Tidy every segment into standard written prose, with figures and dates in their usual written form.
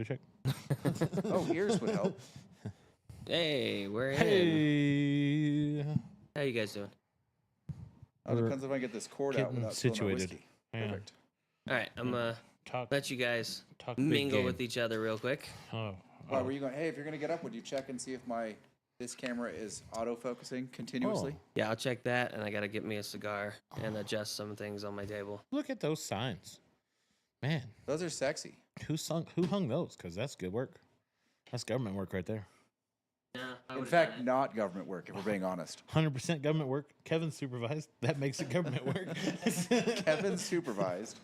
check. Oh, ears would help. Hey, we're in. Hey. How you guys doing? Oh, depends if I get this cord out Getting without spilling my situated. whiskey. Yeah. Perfect. All right, I'm Talk. let you guys Talk big mingle game. with each other real quick. Oh. Why were you going? Hey, if you're gonna get up, would you check and see if this camera is autofocusing continuously? Oh. Yeah, I'll check that, and I gotta get me a cigar and adjust some things on my table. Look at those signs, man. Those are sexy. Who hung those? Because that's good work. That's government work right there. Yeah, In fact, not government work, if we're being honest. 100% government work. Kevin supervised. That makes it government work. Kevin supervised.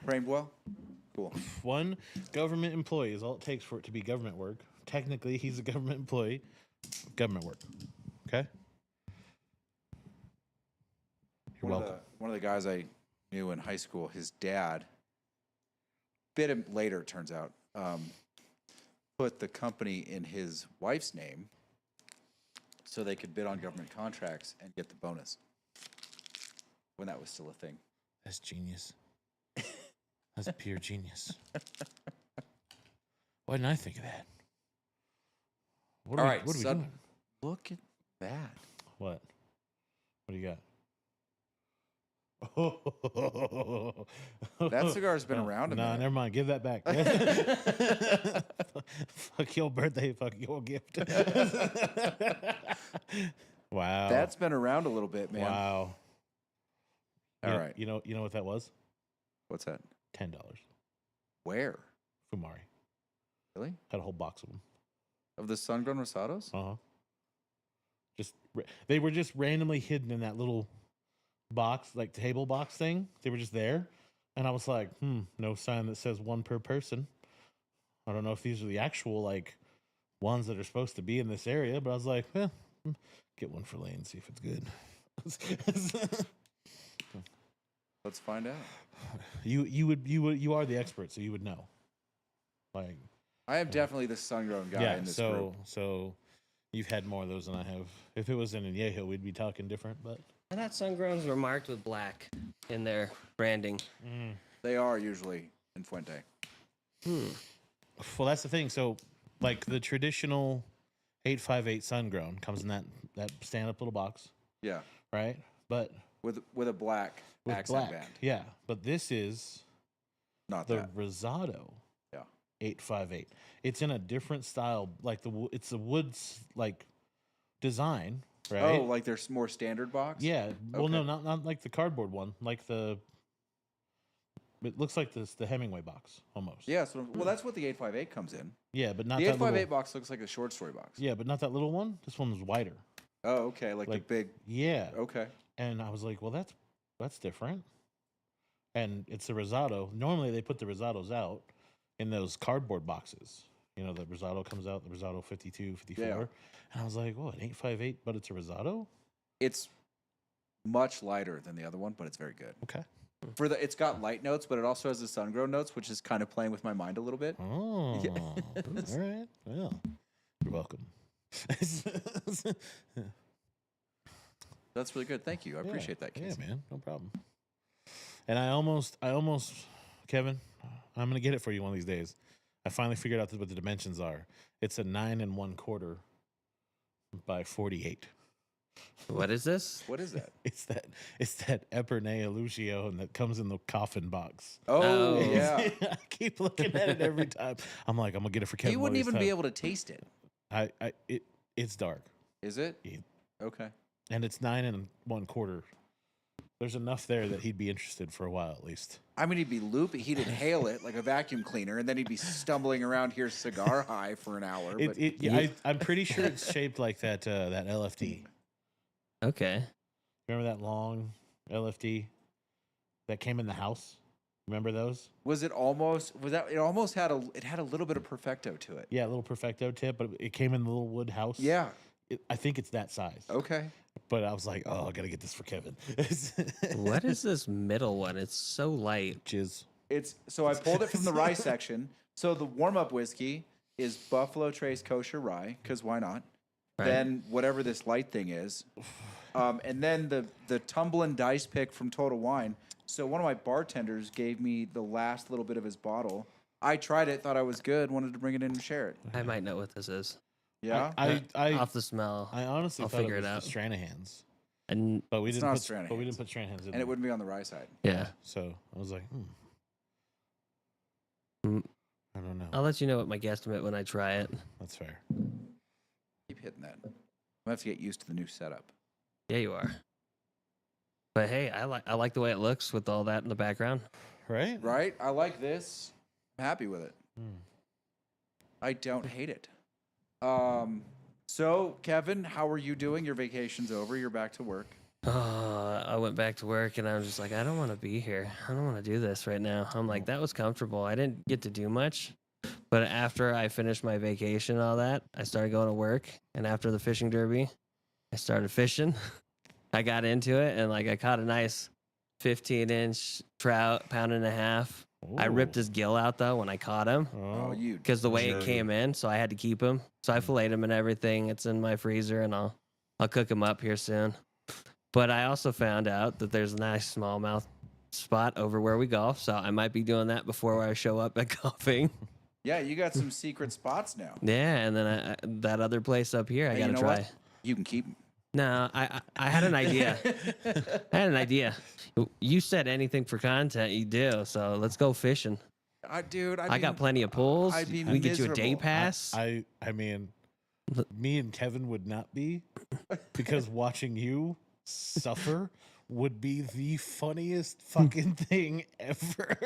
Framed well? Cool. One government employee is all it takes for it to be government work. Technically, he's a government employee. Government work. Okay? You're welcome. One of the guys I knew in high school, his dad, later, it turns out, put the company in his wife's name so they could bid on government contracts and get the bonus when that was still a thing. That's genius. That's pure genius. Why didn't I think of that? What All are right, we son, doing? look at that. What? What do you got? That cigar's been around a No, minute. never mind. Give that back. Fuck your birthday. Fuck your gift. Wow. That's been around a little bit, man. Wow. All right. You know what that was? What's that? $10. Where? Fumari. Really? Had a whole box of them. Of the sun-grown rosados? They were just randomly hidden in that little box, like table box thing. They were just there. And I was like, no sign that says one per person. I don't know if these are the actual, like, ones that are supposed to be in this area, but I was like, get one for Lane, see if it's good. Let's find out. You are the expert, so you would know. Like, I am definitely the sun-grown guy in this group. So you've had more of those than I have. If it was in Añejo, we'd be talking different, but I thought sun-growns were marked with black in their branding. They are usually in Fuente. Well, that's the thing. So, like the traditional 858 sun-grown comes in that stand-up little box, Yeah. right? But With a black with accent black, band. yeah. But this is Not the that. Rosado. Yeah. 858. It's in a different style, like it's the woods like design, right? Oh, like there's more standard box? Yeah. Well, Okay. no, not like the cardboard one. Like it looks like the Hemingway box almost. Yeah, well, that's what the 858 comes in. Yeah, but not The that 858 little. box looks like a short story box. Yeah, but not that little one. This one was wider. Oh, okay. Like the Like- big. Yeah. Okay. And I was like, well, that's different. And it's a Rosado. Normally they put the Rosados out in those cardboard boxes. You know, the Rosado comes out, the Rosado 52, 54. Yeah. And I was like, what, an 858, but it's a Rosado? It's much lighter than the other one, but it's very good. Okay. It's got light notes, but it also has the sun-grown notes, which is kind of playing with my mind a little bit. Oh, Yeah. all right. Well, you're welcome. That's really good. Thank you. I appreciate that, Casey. Yeah, man. No problem. And I almost, Kevin, I'm going to get it for you one of these days. I finally figured out what the dimensions are. It's a 9 1/4 by 48. What is this? What is that? It's that Epernay Lucio, and that comes in the coffin box. Oh, Oh. yeah. I keep looking at it every time. I'm like, I'm gonna get it for Kevin. You one of wouldn't these even be times. able to taste it. It's dark, Is it? Yeah. Okay. and it's 9 1/4. There's enough there that he'd be interested for a while at least. I mean, he'd be loopy. He'd inhale it like a vacuum cleaner, and then he'd be stumbling around here cigar high for an hour. But I'm pretty sure it's shaped like that LFD. Okay. Remember that long LFD that came in the house? Remember those? it almost had a little bit of perfecto to it. Yeah, a little perfecto tip, but it came in the little wood house. Yeah. I think it's that size. Okay. But I was like, oh, I gotta get this for Kevin. What is this middle one? It's so light. Jizz. So I pulled it from the rye section. So the warm-up whiskey is Buffalo Trace Kosher Rye, because why not? then whatever this light thing is, and then the tumbling dice pick from Total Wine. So one of my bartenders gave me the last little bit of his bottle. I tried it, thought I was good, wanted to bring it in and share it. I might know what this is. Yeah, Off the smell. I honestly I'll thought figure it it was out. the Stranahan's, And but we It's didn't not put Stranahan's. but we didn't put Stranahan's in. and it wouldn't be on the rye side. yeah, So I was like, Mm. I don't know. I'll let you know what my guesstimate when I try it. That's fair. Keep hitting that. I have to get used to the new setup. Yeah, you are. But hey, I like the way it looks with all that in the background. Right? Right? I like this. I'm happy with it. Hmm. I don't hate it. So Kevin, how are you doing? Your vacation's over. You're back to work. I went back to work and I was just like, I don't want to be here. I don't want to do this right now. I'm like, that was comfortable. I didn't get to do much. But after I finished my vacation and all that, I started going to work. And after the fishing derby, I started fishing. I got into it and like I caught a nice 15-inch trout, pound and a half. I ripped Ooh. his gill out though when I caught him Oh, you because the way it jerk. came in, so I had to keep him. So I filleted him and everything. It's in my freezer and I'll cook him up here soon. But I also found out that there's a nice smallmouth spot over where we golf, so I might be doing that before I show up at golfing. Yeah, you got some secret spots now. Yeah, and then that other place up here, I Hey, gotta you know try. what? You can keep 'em. No, I had an idea. I had an idea. You said anything for content, you do. So let's go fishing. Dude, I got plenty of pools. I'd be We get you a day miserable. pass. I mean, me and Kevin would not be, because watching you suffer would be the funniest fucking thing ever.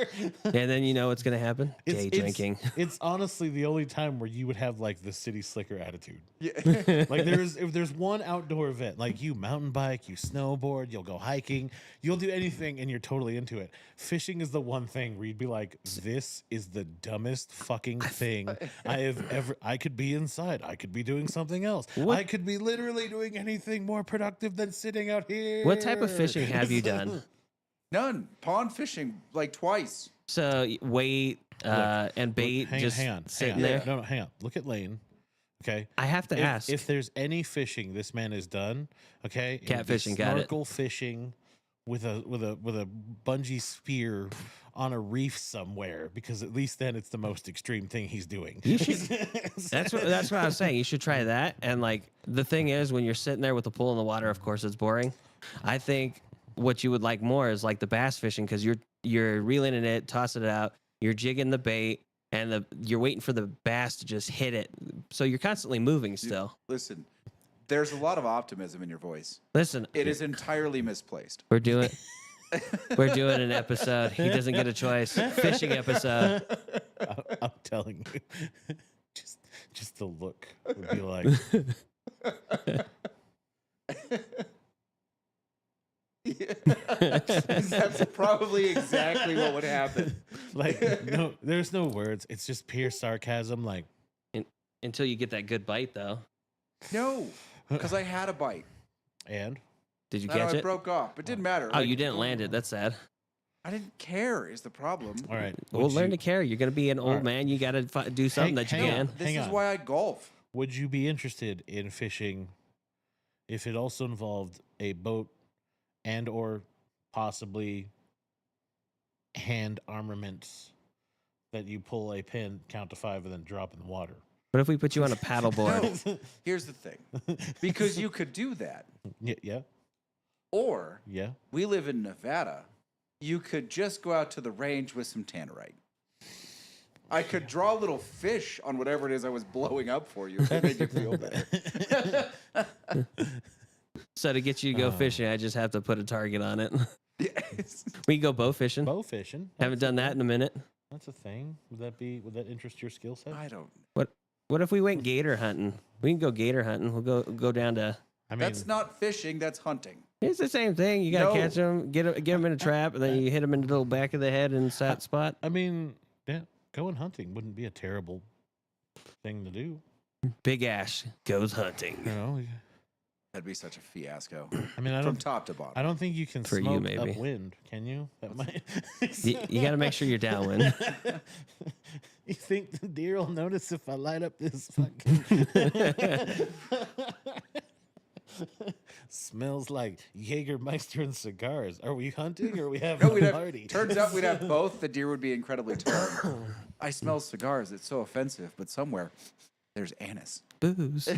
And then you know what's gonna happen? Day drinking. It's honestly the only time where you would have like the city slicker attitude. Yeah. Like if there's one outdoor event, like you mountain bike, you snowboard, you'll go hiking, you'll do anything and you're totally into it. Fishing is the one thing where you'd be like, this is the dumbest fucking thing I have ever. I could be inside. I could be doing something else. What- I could be literally doing anything more productive than sitting out here. What type of fishing have you done? None. Pond fishing like twice. So weight and bait hang just on, sitting hang on. there. No, hang on. Look at Lane. Okay. I have to ask. If there's any fishing this man has done, okay, it would be Catfishing, got it. snorkel fishing with a bungee spear on a reef somewhere, because at least then it's the most extreme thing he's doing. You should- That's what I was saying. You should try that. And like the thing is, when you're sitting there with the pool in the water, of course it's boring. I think what you would like more is like the bass fishing, because you're reeling in it, tossing it out, you're jigging the bait, and you're waiting for the bass to just hit it. So you're constantly moving still. Listen, there's a lot of optimism in your voice. Listen, It is entirely misplaced. we're doing an episode. He doesn't get a choice. Fishing episode. I'm telling you, just the look would be like, That's probably exactly what would happen. like no, there's no words. It's just pure sarcasm. Like, Until you get that good bite, though. No, because I had a bite. and Did you I know catch it it? broke off, but it didn't matter. Oh, Like, you didn't land it. That's sad. I didn't care is the problem. all right, Well, would learn you- to care. You're going to be an old right. man. You got to do something that you hang can. on. This is on. why I golf. Would you be interested in fishing if it also involved a boat and or possibly hand armaments that you pull a pin, count to 5, and then drop in the water? What if we put you on a paddleboard? No, here's the thing. Because you could do that. Yeah. Or Yeah. we live in Nevada. You could just go out to the range with some tannerite. I could draw little fish on whatever it is I was blowing up for you to make you feel better. So to get you to go fishing, I just have to put a target on it. Yes. We can go bow fishing. Bow fishing. Haven't done that in a minute. That's a thing. Would that interest your skill set? I don't. What if we went gator hunting? We can go gator hunting. We'll go down to. I mean, That's not fishing. That's hunting. It's the same thing. You gotta No. catch them, get them in a trap, and then you hit them in the little back of the head and that spot. I mean, yeah, going hunting wouldn't be a terrible thing to do. Big Ash goes hunting. You know, That'd be such a fiasco I mean, I from don't. top to bottom. I don't think you can For you, smoke maybe. upwind, can you? That might. You got to make sure you're downwind. You think the deer will notice if I light up this fucking? Smells like Jägermeister and cigars. Are we hunting or are we No, having we'd a have. party? Turns out we'd have both. The deer would be incredibly tall. I smell cigars. It's so offensive, but somewhere there's anise. Booze.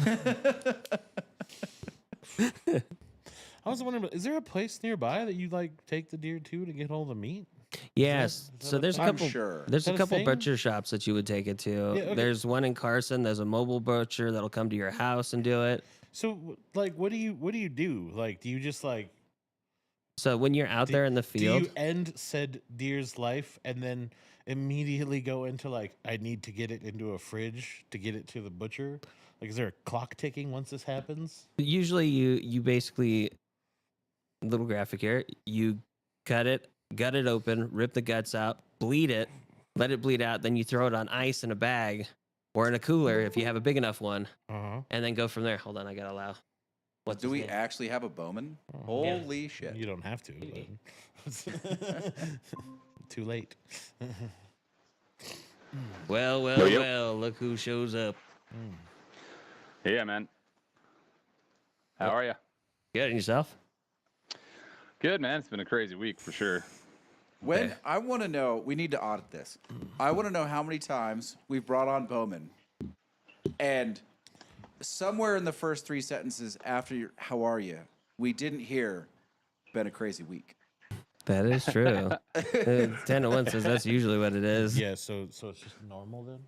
I was wondering, is there a place nearby that you like take the deer to get all the meat? Yes. is that So a there's a thing? I'm couple. sure. There's Is a that a couple thing? butcher shops that you would take it to. Yeah, okay. There's one in Carson. There's a mobile butcher that'll come to your house and do it. So, like, what do you do? Like, do you just like So when you're out do, there in the do field, you end said deer's life and then immediately go into like, I need to get it into a fridge to get it to the butcher? Like, is there a clock ticking once this happens? usually you basically, little graphic here, you cut it, gut it open, rip the guts out, bleed it, let it bleed out, then you throw it on ice in a bag or in a cooler if you have a big enough one, and then go from there. Hold on, I gotta allow. What's Do his we name? actually have a Bowman? Yeah. Holy shit. You don't have to. But too late. Well, Yo, yo. well, look who shows up. Yeah, man. How are you? Good, and yourself? Good, man. It's been a crazy week for sure. When I want to know, we need to audit this. I want to know how many times we've brought on Bowman, and somewhere in the first 3 sentences after your "How are you?" we didn't hear. Been a crazy week. That is true. 10 to 1 says that's usually what it is. Yeah, so it's just normal then?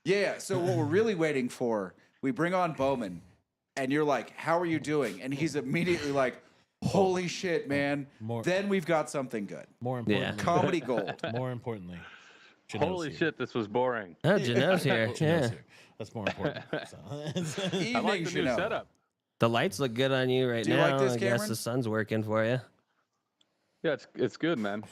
Yeah. So what we're really waiting for, we bring on Bowman, and you're like, "How are you doing?" And he's immediately like, "Holy shit, man!" More- Then we've got something good. More importantly, Comedy gold. more importantly, Janelle's Holy here. shit, this was boring. Oh, Janelle's here. Janelle's Yeah. here. That's more important. So. Evening, I like the new Janelle. setup. The lights look good on you right Do you now. like this, I guess Cameron? the sun's working for you. Yeah, it's good, man.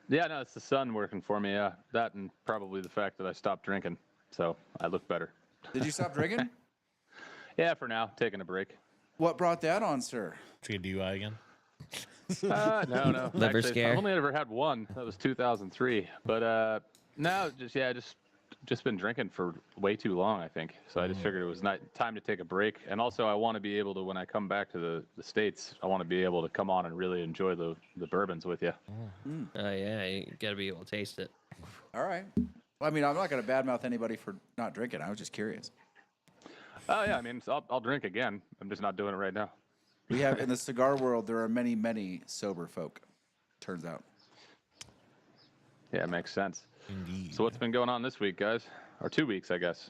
Yeah, no, it's the sun working for me. Yeah, that and probably the fact that I stopped drinking, so I look better. Did you stop drinking? Yeah, for now, taking a break. What brought that on, sir? Did you get DUI again? No. Liver Actually, scare? I've only ever had one. That was 2003. But no, just been drinking for way too long, I think. So I just figured it was not time to take a break. And also, I want to be able to, when I come back to the States, I want to be able to come on and really enjoy the bourbons with you. Oh, yeah. You got to be able to taste it. All right. Well, I mean, I'm not going to badmouth anybody for not drinking. I was just curious. Oh yeah, I mean, I'll drink again. I'm just not doing it right now. We have in the cigar world, there are many, many sober folk. Turns out. Yeah, it makes sense. Indeed. So what's been going on this week, guys? Or 2 weeks, I guess.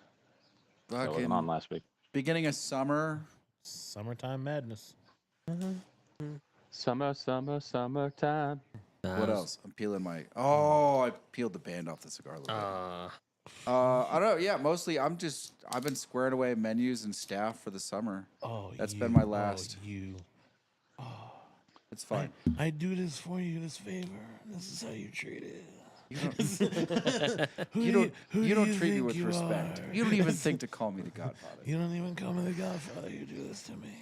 That wasn't on last week. Beginning of summer. Summertime madness. Summertime. What else? I'm peeling my. Oh, I peeled the band off the cigar a little bit. I don't know. Yeah, mostly I've been squaring away menus and staff for the summer. Oh, That's you, been my last. Oh, you. It's fine. I do this for you, this favor. This is how you treat it. You don't treat me think with you respect. are? You don't even think to call me the Godfather. You don't even call me the Godfather. You do this to me.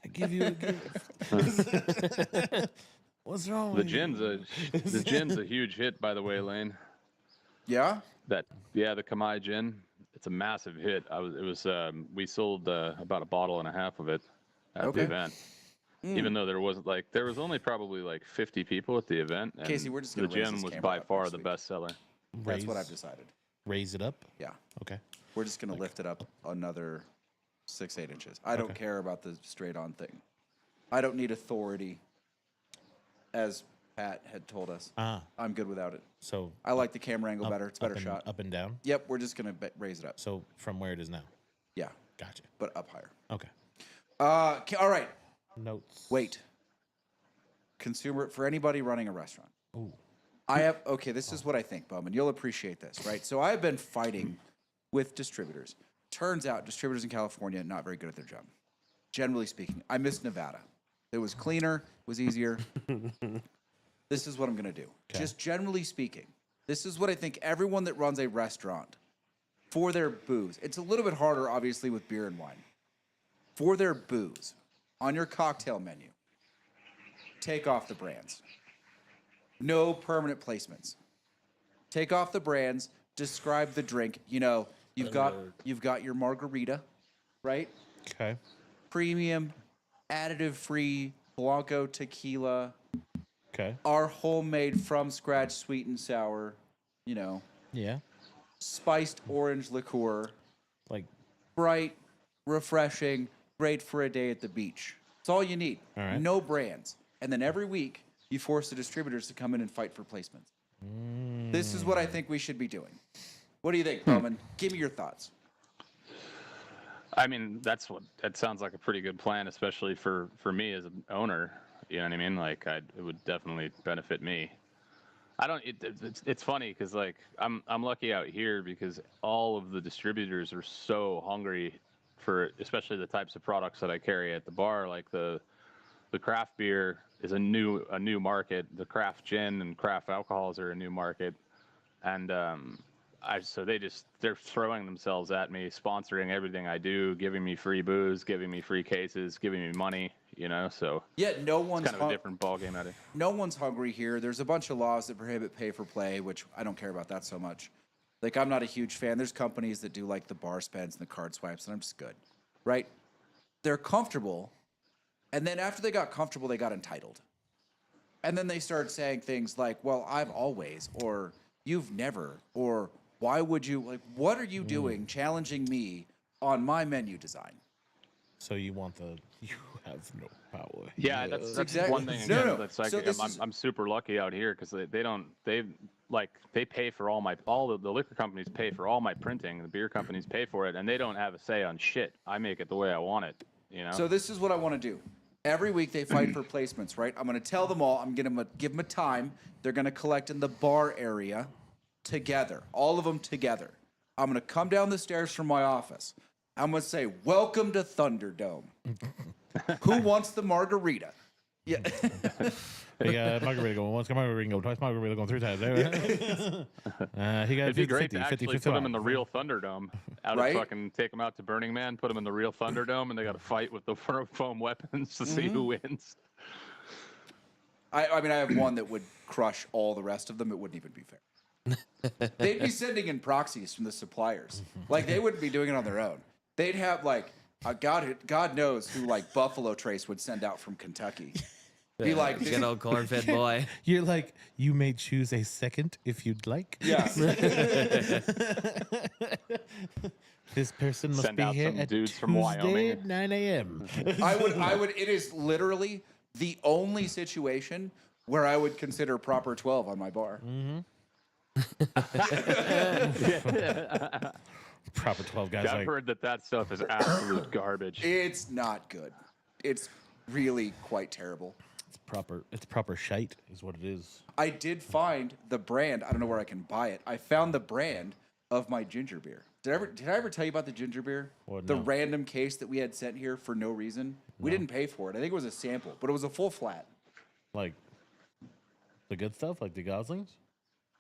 I give you a gift. What's wrong The with you? gin's a huge hit, by the way, Lane. Yeah. The Kamai gin. It's a massive hit. We sold about a bottle and a half of it at Okay. the event. Even though there was only probably like 50 people at the event. And Casey, we're just the gonna raise gin this was camera by up far next the week. best seller. That's what I've decided. Raise it up? Yeah. Okay. We're just gonna lift it up another 6-8 inches. I don't care about the straight on thing. I don't need authority, as Pat had told us. I'm good without it. So I like the camera angle better. It's a better and, shot. Up and down? Yep, we're just gonna raise it up. So from where it is now? Yeah, Gotcha. but up higher. Okay. All right. Notes. Wait. Consumer for anybody running a restaurant. Ooh. This is what I think, Bowman. You'll appreciate this, right? So I've been fighting with distributors. Turns out distributors in California not very good at their job. Generally speaking, I miss Nevada. It was cleaner, was easier. This is what I'm going to do. Just generally speaking, this is what I think everyone that runs a restaurant for their booze. It's a little bit harder, obviously, with beer and wine. For their booze, on your cocktail menu, take off the brands. No permanent placements. Take off the brands. Describe the drink. You know, you've got your margarita, right? Okay. premium, additive-free Blanco tequila, Okay. our homemade from scratch sweet and sour, you know, Yeah. spiced orange liqueur, Like, bright, refreshing, great for a day at the beach. It's all you need. All right. No brands. And then every week, you force the distributors to come in and fight for placements. This is what I think we should be doing. What do you think, Bowman? Give me your thoughts. I mean, that sounds like a pretty good plan, especially for me as an owner. You know what I mean? Like, it would definitely benefit me. It's funny because like I'm lucky out here because all of the distributors are so hungry for especially the types of products that I carry at the bar. Like the craft beer is a new market. The craft gin and craft alcohols are a new market, and so they're throwing themselves at me, sponsoring everything I do, giving me free booze, giving me free cases, giving me money. You know, so Yet no one's kind of a different ballgame out here. no one's hungry here. There's a bunch of laws that prohibit pay for play, which I don't care about that so much. Like, I'm not a huge fan. There's companies that do like the bar spends and the card swipes, and I'm just good, right? They're comfortable, and then after they got comfortable, they got entitled. And then they start saying things like, well, I've always, or you've never, or why would you, like, what are you doing challenging me on my menu design? so you have no power. Yeah, that's Exactly. one thing. No, Again, no. that's like So this is- I'm super lucky out here because they pay for all the liquor companies pay for all my printing. The beer companies pay for it, and they don't have a say on shit. I make it the way I want it. You know. So this is what I want to do. Every week they fight for placements, right? I'm going to tell them all. I'm going to give them a time. They're going to collect in the bar area together, all of them together. I'm going to come down the stairs from my office. I'm going to say, welcome to Thunderdome. Who wants the margarita? Yeah. He got margarita going once, margarita going twice, margarita going 3 times. He got It'd be 50, great 50, to 50, actually 50, put them in the real Thunderdome. Right? Take them out to Burning Man, put them in the real Thunderdome, and they got to fight with the foam weapons to see who wins. I mean, I have one that would crush all the rest of them. It wouldn't even be fair. They'd be sending in proxies from the suppliers. Like, they wouldn't be doing it on their own. They'd have, like, God knows who, like, Buffalo Trace would send out from Kentucky. Be like, Good old corn-fed boy. You're like, you may choose a second if you'd like. yeah. This person must Send be out here some at dudes Tuesday from Wyoming. at 9 a.m. I would, it is literally the only situation where I would consider proper 12 on my bar. Proper 12 guys. I've Like, heard that stuff is absolute garbage. It's not good. It's really quite terrible. it's proper shite, is what it is. I did find the brand. I don't know where I can buy it. I found the brand of my ginger beer. Did I ever tell you about the ginger beer? What, The no. random case that we had sent here for no reason. We didn't pay for it. I think it was a sample, but it was a full flat. Like, the good stuff, like the Goslings.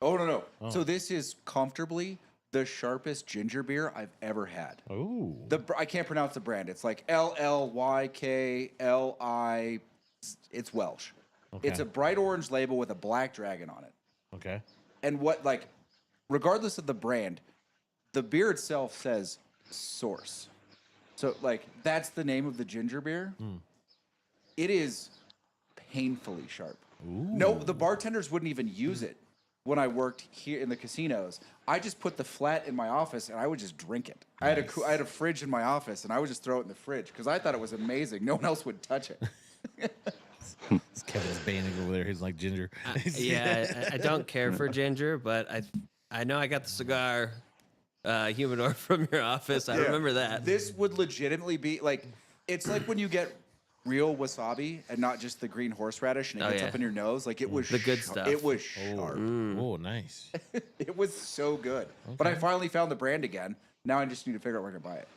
Oh no. So this is comfortably the sharpest ginger beer I've ever had. Oh. I can't pronounce the brand. It's like LLYKLI. It's Welsh. Okay. It's a bright orange label with a black dragon on it. Okay. And regardless of the brand, the beer itself says source. So, like, that's the name of the ginger beer. It is painfully sharp. No, the bartenders wouldn't even use it when I worked here in the casinos. I just put the flat in my office and I would just drink it. I had a fridge in my office and I would just throw it in the fridge because I thought it was amazing. No one else would touch it. It's Kevin's banning over there. He's like ginger. Yeah, I don't care for ginger, but I know I got the cigar humidor from your office. I Yeah. remember that. This would legitimately be like, it's like when you get real wasabi and not just the green horseradish and it Oh, gets yeah. up in your nose. Like, it was The good sharp. stuff. It was sharp. Oh, nice. It was so good. But I finally found the brand again. Now I just need to figure out where to buy it.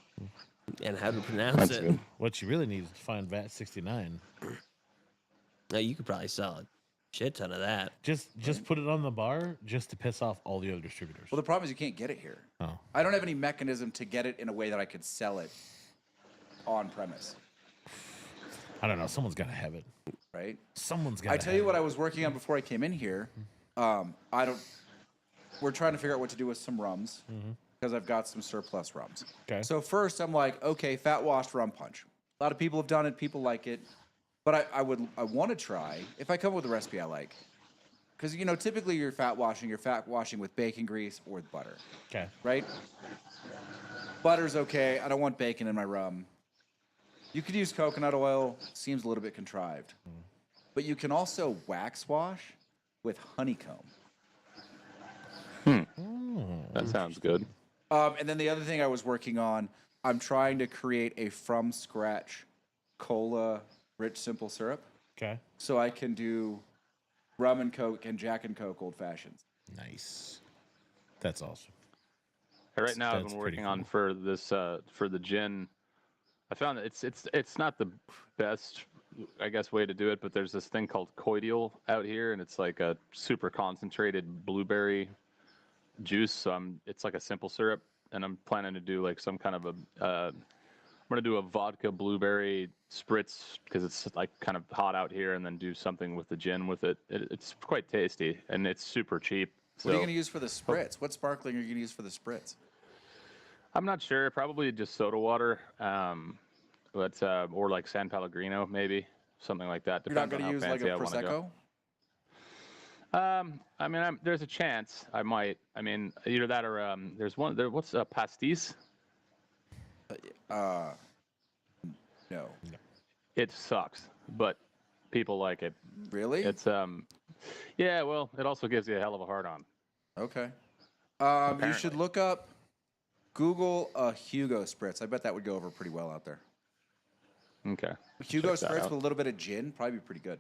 And how to pronounce it. What you really need is to find VAT 69. Now, you could probably sell a shit ton of that. Just put it on the bar just to piss off all the other distributors. Well, the problem is you can't get it here. Oh. I don't have any mechanism to get it in a way that I could sell it on premise, I don't know. Someone's got to have it. right? Someone's got. I tell you what I was working on before I came in here. We're trying to figure out what to do with some rums because I've got some surplus rums. Okay. So first I'm like, okay, fat washed rum punch. A lot of people have done it. People like it. But I want to try, if I come up with a recipe I like. Because, typically you're fat washing with bacon grease or with butter. Okay. Right? Butter's okay. I don't want bacon in my rum. You could use coconut oil. Seems a little bit contrived. But you can also wax wash with honeycomb. That sounds good. And then the other thing I was working on, I'm trying to create a from scratch cola rich simple syrup. Okay. So I can do rum and Coke and Jack and Coke old fashions. Nice. That's awesome. Right now, I've That's been pretty working on for this for the gin. I found that it's not the best, I guess, way to do it, but there's this thing called Coidial out here, and it's like a super concentrated blueberry juice. So it's like a simple syrup, and I'm planning to do like some kind of a. I'm gonna do a vodka blueberry spritz because it's like kind of hot out here, and then do something with the gin with it. It's quite tasty, and it's super cheap. What are you going to use for the spritz? What sparkling are you going to use for the spritz? I'm not sure. Probably just soda water, but or like San Pellegrino, maybe something like that. You're not Depends going to on use how like fancy a I wanna prosecco? go. I mean, there's a chance I might. I mean, either that or there's one. What's a pastis? No. It sucks, but people like it. Really? It's yeah. Well, it also gives you a hell of a hard on. Okay. You should look up, Google a Hugo spritz. I bet that would go over pretty well out there. Okay. Hugo Check that spritz out. with a little bit of gin, probably be pretty good.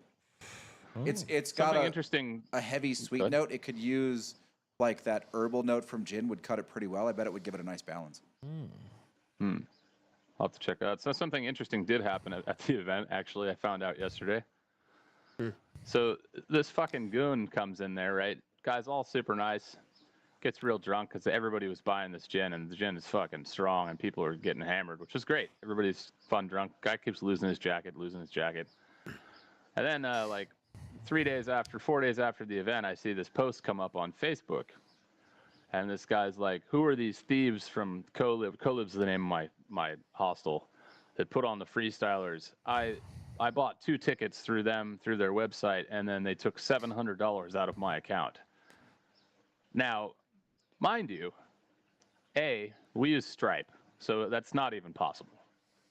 It's got Something interesting. a heavy sweet Good. note. It could use like that herbal note from gin would cut it pretty well. I bet it would give it a nice balance. I'll have to check that out. So something interesting did happen at the event, actually. I found out yesterday. So this fucking goon comes in there, right? Guy's all super nice. Gets real drunk because everybody was buying this gin, and the gin is fucking strong, and people are getting hammered, which is great. Everybody's fun drunk. Guy keeps losing his jacket. And then like 4 days after the event, I see this post come up on Facebook. And this guy's like, who are these thieves from Co-Lib? Co-Lib's the name of my hostel that put on the freestylers. I bought 2 tickets through their website, and then they took $700 out of my account. Now, mind you, we use Stripe, so that's not even possible.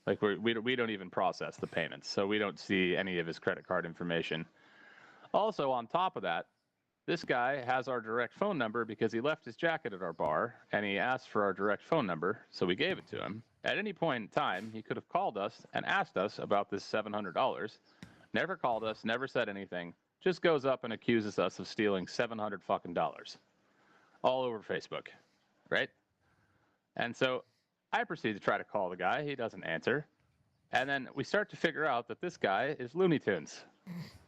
Like we don't even process the payments, so we don't see any of his credit card information. Also, on top of that, this guy has our direct phone number because he left his jacket at our bar, and he asked for our direct phone number, so we gave it to him. At any point in time, he could have called us and asked us about this $700. Never called us, never said anything. Just goes up and accuses us of stealing $700 fucking dollars. All over Facebook, right? And so I proceed to try to call the guy. He doesn't answer. And then we start to figure out that this guy is Looney Tunes.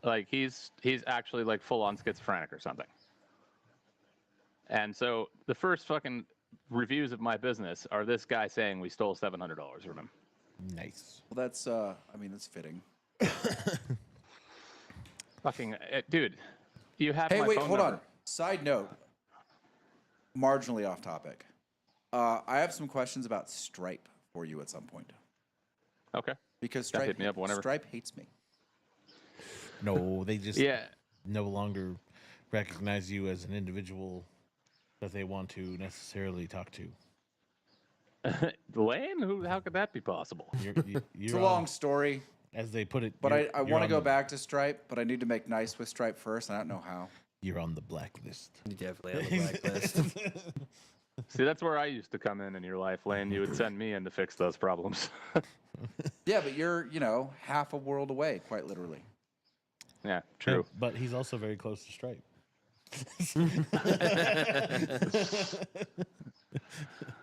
Like he's actually like full on schizophrenic or something. And so the first fucking reviews of my business are this guy saying we stole $700 from him. Nice. Well, that's that's fitting. Fucking dude, you have Hey, my wait, phone hold number. on. Side note, marginally off topic. I have some questions about Stripe for you at some point. Okay. Because Yeah, hit me up whenever. Stripe hates me. No, they just Yeah. no longer recognize you as an individual that they want to necessarily talk to. Lane? How could that be possible? You're It's a long story, as they put it. but you're- I you're want to on go the- back to Stripe, but I need to make nice with Stripe first, and I don't know how. You're on the blacklist. You definitely on the blacklist. See, that's where I used to come in your life, Lane. You would send me in to fix those problems. Yeah, but you're, half a world away, quite literally. Yeah, true. But he's also very close to Stripe.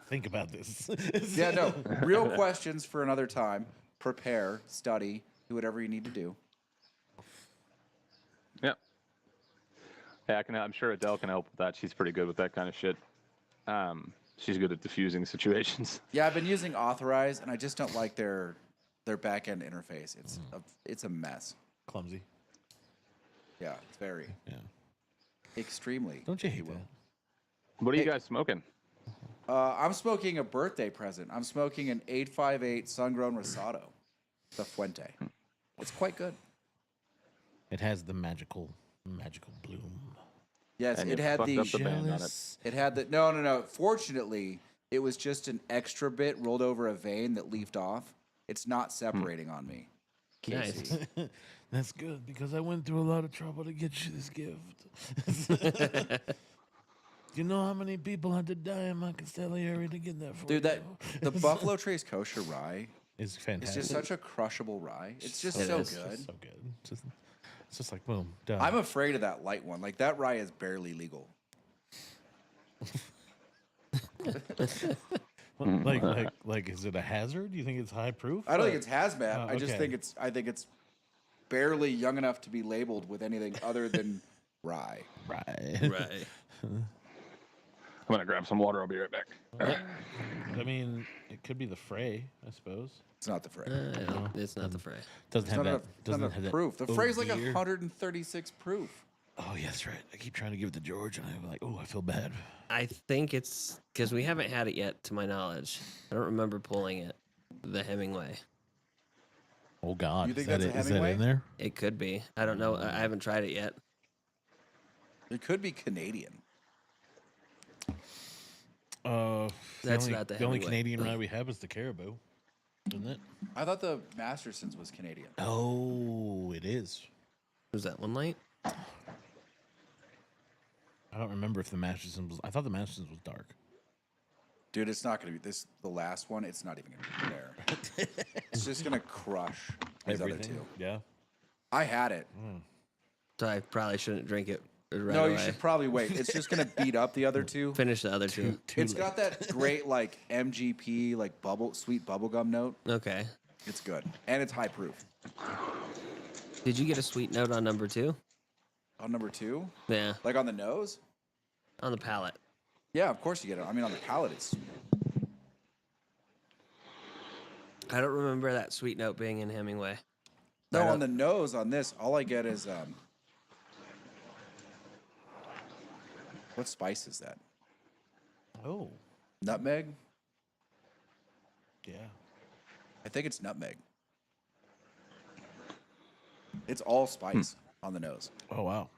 Think about this. Yeah, no. Real questions for another time. Prepare, study, do whatever you need to do. Yeah. Yeah, I'm sure Adele can help with that. She's pretty good with that kind of shit. She's good at diffusing situations. Yeah, I've been using Authorize, and I just don't like their back-end interface. It's a mess. Clumsy. Yeah, it's very. Yeah. Extremely. Don't you if hate will. that? What are you guys smoking? I'm smoking a birthday present. I'm smoking an 858 sun-grown Rosado. the Fuente. It's quite good. It has the magical bloom. Yes, And it you had fucked the. up the band on it. Jealous. It had the. No. Fortunately, it was just an extra bit rolled over a vein that leafed off. It's not separating on me. Nice. Casey. That's good because I went through a lot of trouble to get you this gift. You know how many people had to die in my Castellieri to get that for Dude, you? the Buffalo Trace Kosher rye It's is fantastic. just such a crushable rye. It's just It so is. good. So good. It's just like boom, done. I'm afraid of that light one. Like that rye is barely legal. Like, is it a hazard? Do you think it's high proof? I don't think it's hazmat. Oh, I just okay. think it's barely young enough to be labeled with anything other than rye. right. Right. I'm gonna grab some water. I'll be right back. I mean, it could be the fray, I suppose. It's not the Frey. It's not the fray. Doesn't It's have not that. enough, not Doesn't enough have that. proof. The Frey's like beer. 136 proof. Oh yeah, that's right. I keep trying to give it to George, and I'm like, oh, I feel bad. I think it's because we haven't had it yet, to my knowledge. I don't remember pulling it. The Hemingway. Oh God, You think is that that's a it? Is that Hemingway? in there? It could be. I don't know. I haven't tried it yet. It could be Canadian. That's not the the only Hemingway. Canadian rye we have is the Caribou, isn't it? I thought the Masterson's was Canadian. Oh, it is. Was that one light? I don't remember if the Mastersons was. I thought the Mastersons was dark. Dude, it's not going to be this. The last one, it's not even going to be there. It's just going to crush these other two. Yeah. I had it. So I probably shouldn't drink it right No, away. you should probably wait. It's just going to beat up the other two. Finish the other two. It's got that great like MGP like sweet bubblegum note. Okay. It's good and it's high proof. Did you get a sweet note on number 2? On number 2, Yeah. like on the nose. On the palate. Yeah, of course you get it. I mean, on the palate, it's I don't remember that sweet note being in Hemingway. no I on don't- the nose. On this, all I get is what spice is that? Oh, Nutmeg. yeah. I think it's nutmeg. It's all spice on the nose. Oh wow.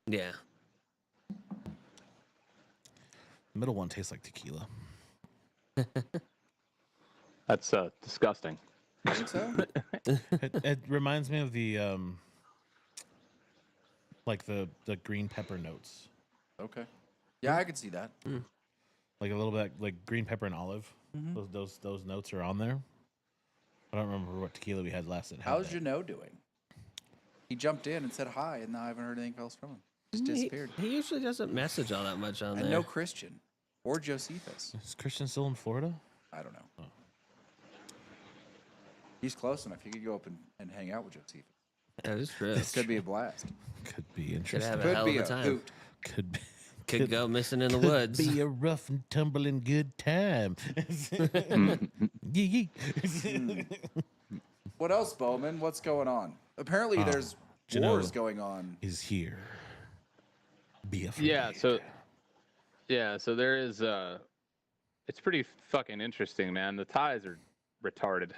Yeah. The middle one tastes like tequila. That's disgusting. You think so? It reminds me of the like the green pepper notes, Okay. Yeah, I could see that. like a little bit like green pepper and olive. Those notes are on there. I don't remember what tequila we had last. That had How's that. Janot doing? He jumped in and said hi, and now I haven't heard anything else from him. Just He disappeared. usually doesn't message all that much on And there. no Christian or Josephus. Is Christian still in Florida? I don't know. He's close enough. He could go up and hang out with Josephus. That is true. This could be a blast. Could be Could interesting. have a Could hell be of a a time. hoot. Could be. Could go missing in the Could woods. be a rough and tumbling good time. Yee yee. What else, Bowman? What's going on? Apparently, there's Janot wars going on. is here. Be afraid. Yeah, so there is it's pretty fucking interesting, man. The ties are retarded.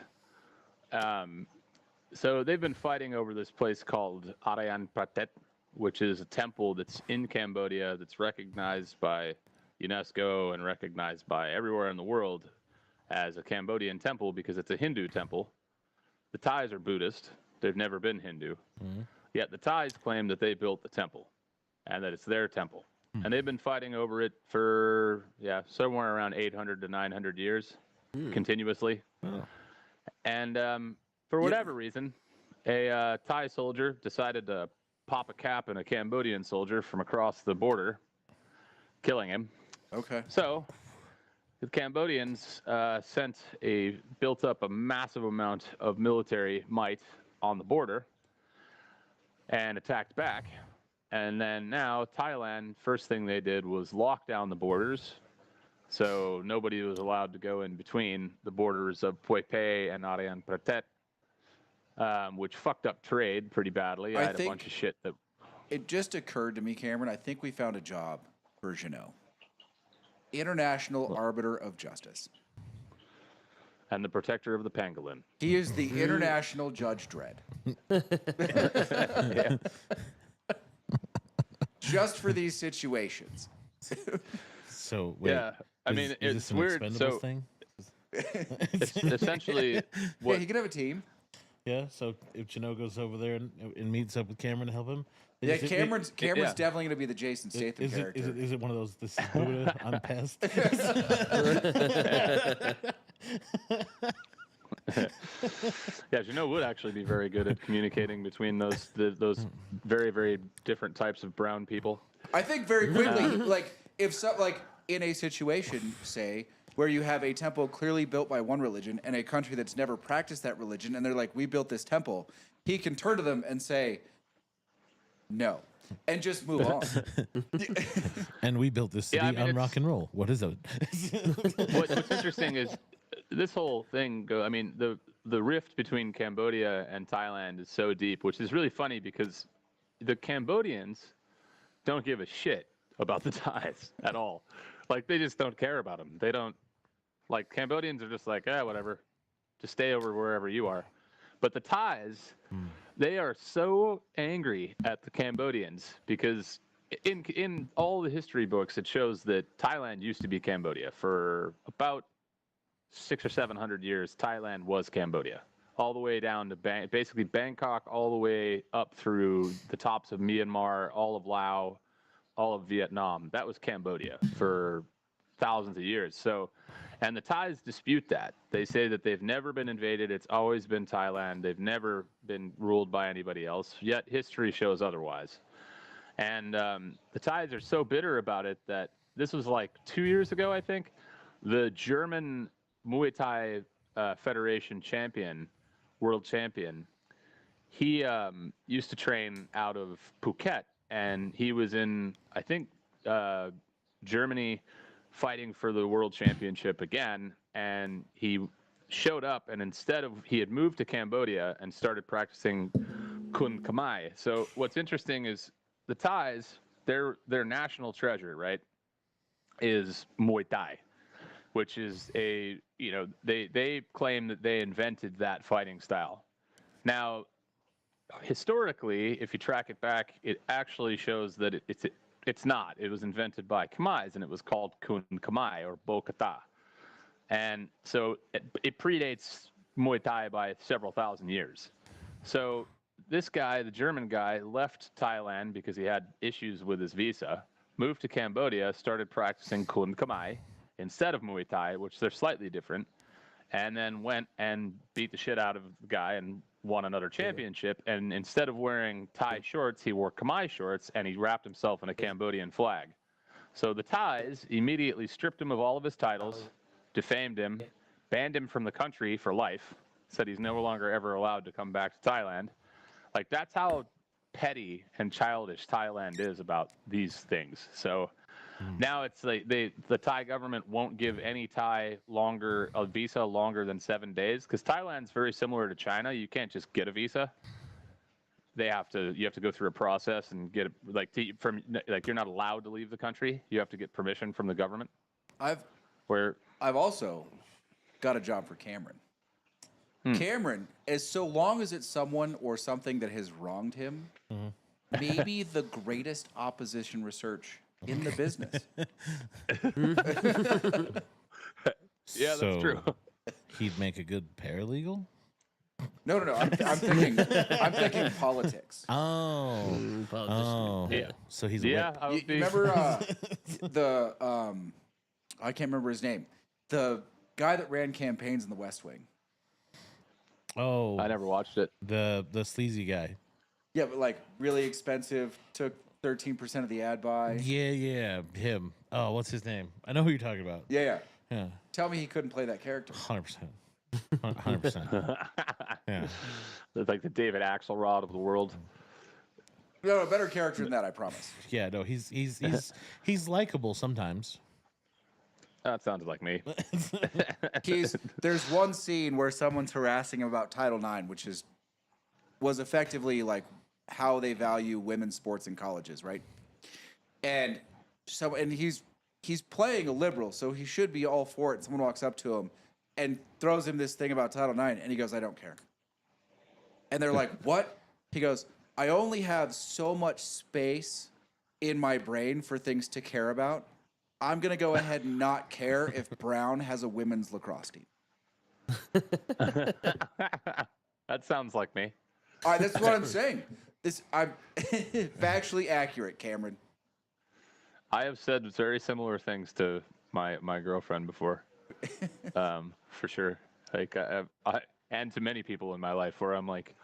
So they've been fighting over this place called Arayan Pratet, which is a temple that's in Cambodia that's recognized by UNESCO and recognized by everywhere in the world as a Cambodian temple because it's a Hindu temple. The Thais are Buddhist. They've never been Hindu. Yet the Thais claim that they built the temple and that it's their temple. And they've been fighting over it for, somewhere around 800 to 900 years continuously. Oh. And for whatever reason, a Thai soldier decided to pop a cap in a Cambodian soldier from across the border, killing him. Okay. So the Cambodians built up a massive amount of military might on the border and attacked back. And then now Thailand, first thing they did was lock down the borders. So nobody was allowed to go in between the borders of Phoi Phe and Arayan Pratet, which fucked up trade pretty badly. I had a bunch of shit that... It just occurred to me, Cameron, I think we found a job for Janot. International Arbiter of Justice. and the protector of the pangolin. He is the international Judge Dredd. Yeah. Just for these situations. So wait, Yeah, I mean, is it's this an weird. Expendables So thing? it's essentially Yeah, what he could have a team. Yeah. So if Chino goes over there and meets up with Cameron to help him, Yeah, is it- Cameron's yeah. definitely going to be the Jason Statham is it, character. is it one of those? This is Buddha. I'm pest. Yeah, Janelle would actually be very good at communicating between those very, very different types of brown people. I think very quickly, like if so, like in a situation, say where you have a temple clearly built by one religion and a country that's never practiced that religion, and they're like, "We built this temple," he can turn to them and say, "No," and just move on. And we built this city Yeah, I mean, on it's- rock and roll. What is it? What's interesting is this whole thing. I mean, the rift between Cambodia and Thailand is so deep, which is really funny because the Cambodians don't give a shit about the Thais at all. Like they just don't care about them. They don't like Cambodians are just like, whatever, just stay over wherever you are. But the Thais, they are so angry at the Cambodians because in all the history books it shows that Thailand used to be Cambodia for about 600 or 700 years. Thailand was Cambodia, all the way down to basically Bangkok, all the way up through the tops of Myanmar, all of Laos, all of Vietnam. That was Cambodia for thousands of years. So, and the Thais dispute that. They say that they've never been invaded. It's always been Thailand. They've never been ruled by anybody else. Yet history shows otherwise. And the Thais are so bitter about it that this was like 2 years ago, I think, the German Muay Thai Federation champion, world champion, he used to train out of Phuket, and he was in, I think, Germany fighting for the world championship again, and he showed up, and instead of, he had moved to Cambodia and started practicing Kun Khmer. So what's interesting is the Thais, their national treasure, right, is Muay Thai, which is a, they claim that they invented that fighting style. Now, historically, if you track it back, it actually shows that it's not. It was invented by Khmers, and it was called Kun Khmer or Bo Kata. And so it predates Muay Thai by several thousand years. So this guy, the German guy, left Thailand because he had issues with his visa, moved to Cambodia, started practicing Kun Khmer instead of Muay Thai, which they're slightly different, and then went and beat the shit out of the guy and won another championship. And instead of wearing Thai shorts, he wore Khmer shorts, and he wrapped himself in a Cambodian flag. So the Thais immediately stripped him of all of his titles, defamed him, banned him from the country for life, said he's no longer ever allowed to come back to Thailand. Like, that's how petty and childish Thailand is about these things. So now it's like the Thai government won't give any Thai a visa longer than 7 days, because Thailand's very similar to China. You can't just get a visa. You have to go through a process and get you're not allowed to leave the country. You have to get permission from the government. I've also got a job for Cameron. Cameron, as so long as it's someone or something that has wronged him, maybe the greatest opposition research in the business. Yeah, that's true. He'd make a good paralegal. No. I'm thinking politics. Oh, Politician. Yeah. so he's a Yeah, whip. I You would be. remember I can't remember his name. The guy that ran campaigns in the West Wing. Oh, I never watched it. the sleazy guy. Yeah, but like really expensive. Took 13% of the ad buy. Yeah, him. Oh, what's his name? I know who you're talking about. Yeah. Yeah, Tell me he couldn't play that character. 100%. 100%. Yeah. It's like the David Axelrod of the world. No, a better character than that, I promise. Yeah, no, he's likable sometimes. That sounded like me. There's one scene where someone's harassing him about Title IX, which was effectively like how they value women's sports in colleges, right? And he's playing a liberal, so he should be all for it. Someone walks up to him and throws him this thing about Title IX, and he goes, "I don't care." And they're like, "What?" He goes, "I only have so much space in my brain for things to care about. I'm going to go ahead and not care if Brown has a women's lacrosse team." That sounds like me. All right, that's what I'm saying. I'm factually accurate, Cameron. I have said very similar things to my girlfriend before, for sure. Like and to many people in my life, where I'm like,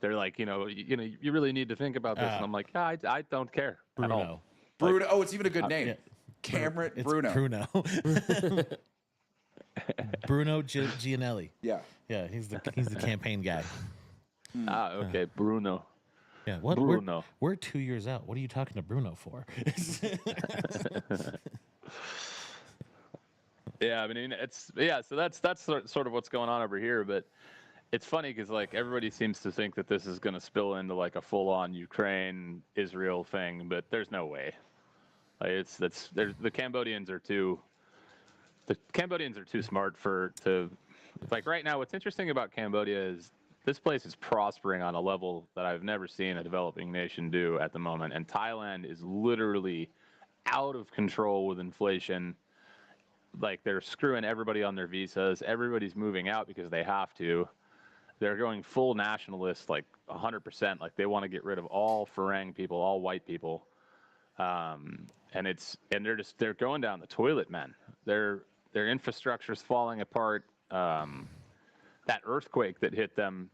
they're like, you really need to think about this, and I'm like, yeah, I don't care at all. Bruno. Oh, it's even a good name. Yeah. Cameron It's Bruno. Bruno. Bruno Gianelli. Yeah. Yeah, he's the campaign guy. Okay, Bruno. Yeah, what? Bruno. We're 2 years out. What are you talking to Bruno for? Yeah, I mean, so that's sort of what's going on over here, but it's funny because like everybody seems to think that this is going to spill into like a full-on Ukraine Israel thing, but there's no way. Like the Cambodians are too smart to like right now. What's interesting about Cambodia is this place is prospering on a level that I've never seen a developing nation do at the moment, and Thailand is literally out of control with inflation. Like they're screwing everybody on their visas. Everybody's moving out because they have to. They're going full nationalist, like 100%. Like they want to get rid of all Farang people, all white people, and they're going down the toilet, man. Their infrastructure's falling apart. That earthquake that hit them,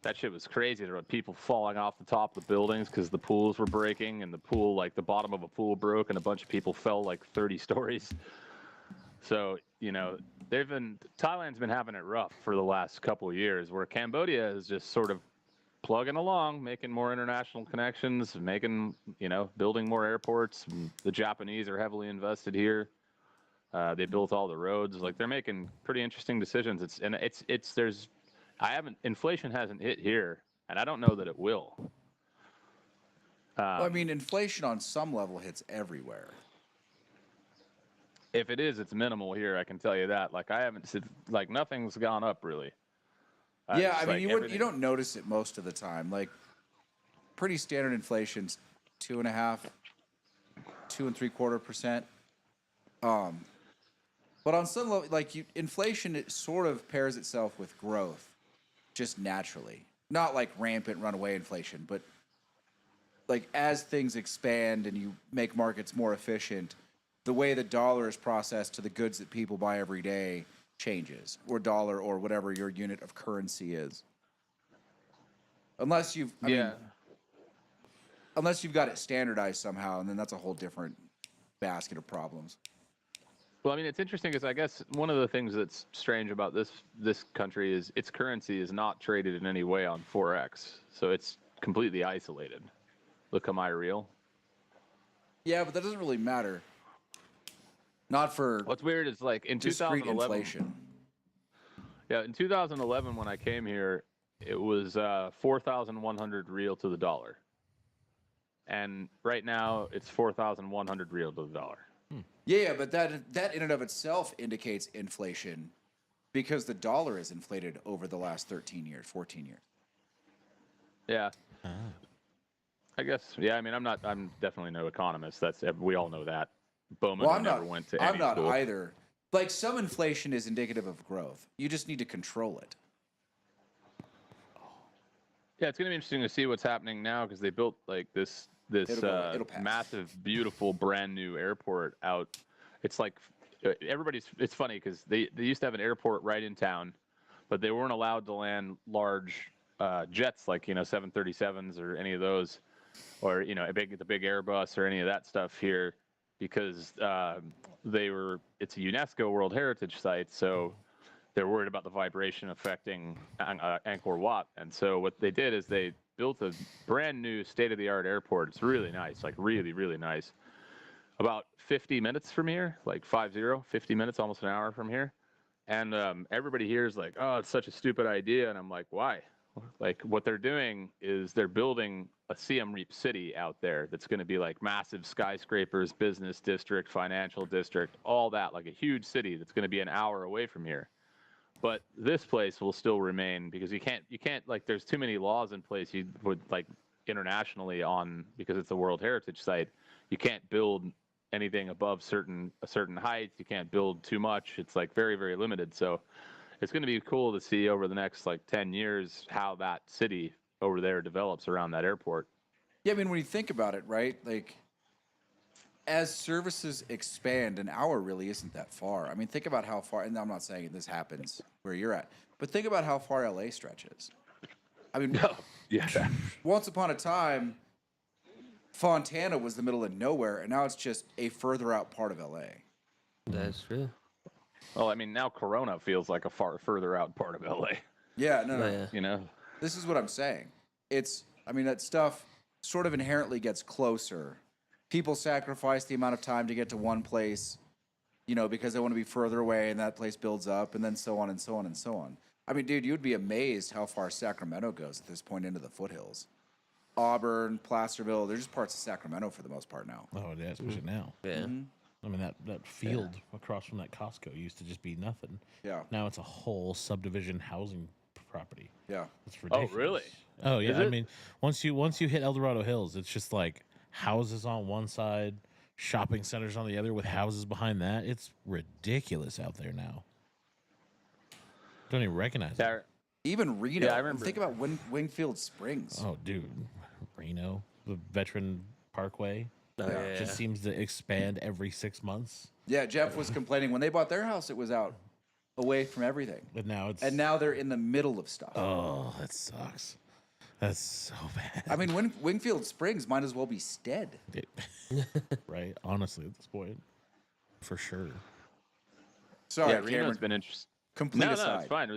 that shit was crazy. There were people falling off the top of the buildings because the pools were breaking, and the pool, like the bottom of a pool broke, and a bunch of people fell like 30 stories. So, Thailand's been having it rough for the last couple of years, where Cambodia is just sort of plugging along, making more international connections, building more airports. The Japanese are heavily invested here. They built all the roads. Like they're making pretty interesting decisions. Inflation hasn't hit here, and I don't know that it will. Well, I mean, inflation on some level hits everywhere. If it is, it's minimal here. I can tell you that. Like nothing's gone up really. Yeah, I mean, you don't notice it most of the time. Like, pretty standard inflation's 2.5%, 2.75%. But on some level, like inflation, it sort of pairs itself with growth, just naturally. Not like rampant runaway inflation, but like as things expand and you make markets more efficient, the way the dollar is processed to the goods that people buy every day changes, or dollar, or whatever your unit of currency is. Unless you've got it standardized somehow, and then that's a whole different basket of problems. Well, I mean, it's interesting because I guess one of the things that's strange about this country is its currency is not traded in any way on Forex, so it's completely isolated. Look, am I real? Yeah, but that doesn't really matter. Not for what's weird is like in discrete 2011. inflation. Yeah, in 2011 when I came here, it was 4,100 real to the dollar, and right now it's 4,100 real to the dollar. Yeah, but that in and of itself indicates inflation, because the dollar is inflated over the last 13 years, 14 years. Yeah. I guess. Yeah. I mean, I'm definitely no economist. We all know that. Bowman never went to any I'm school. not either. Like, some inflation is indicative of growth. You just need to control it. Yeah, it's gonna be interesting to see what's happening now, because they built like this It'll pass. massive, beautiful, brand new airport out. It's like it's funny because they used to have an airport right in town, but they weren't allowed to land large jets like 737s or any of those, or the big Airbus or any of that stuff here, because it's a UNESCO World Heritage Site, so they're worried about the vibration affecting Angkor Wat. And so what they did is they built a brand new state-of-the-art airport. It's really nice, like really, really nice. About 50 minutes from here, like 50 minutes, almost an hour from here. And everybody here is like, oh, it's such a stupid idea. And I'm like, why? Like, what they're doing is they're building a Siem Reap city out there that's going to be like massive skyscrapers, business district, financial district, all that, like a huge city that's going to be an hour away from here. But this place will still remain because you can't like there's too many laws in place. You would like internationally on because it's a World Heritage Site. You can't build anything above a certain height. You can't build too much. It's like very, very limited. So it's going to be cool to see over the next like 10 years how that city over there develops around that airport. Yeah, I mean, when you think about it, right? Like, as services expand, an hour really isn't that far. I mean, think about how far, and I'm not saying this happens where you're at, but think about how far LA stretches. I mean, Yeah. once upon a time, Fontana was the middle of nowhere, and now it's just a further out part of LA. That's true. Well, I mean, now Corona feels like a far further out part of LA. Yeah, no. Yeah. You know? This is what I'm saying. I mean, that stuff sort of inherently gets closer. People sacrifice the amount of time to get to one place, because they want to be further away, and that place builds up, and then so on and so on and so on. I mean, dude, you'd be amazed how far Sacramento goes at this point into the foothills. Auburn, Placerville, they're just parts of Sacramento for the most part now. Oh, yeah, especially now. Yeah. I mean, that field across from that Costco used to just be nothing. Yeah, Now it's a whole subdivision housing property. yeah. It's ridiculous. Oh, really? Oh, yeah. Is I it? mean, once you hit El Dorado Hills, it's just like houses on one side, shopping centers on the other with houses behind that. It's ridiculous out there now. Don't even recognize it. Yeah, Even Reno. Yeah, I remember. Think about Wingfield Springs. Oh, dude. Reno, the Veteran Parkway, Oh, Yeah. yeah. just seems to expand every 6 months. Yeah, Jeff was complaining when they bought their house, it was out away from everything. And now they're in the middle of stuff. oh, that sucks. That's so bad. I mean, Wingfield Springs might as well be Stead. Right? Honestly, at this point. For sure. Sorry, yeah, Reno's Cameron. been interesting. Complete No, aside. it's fine.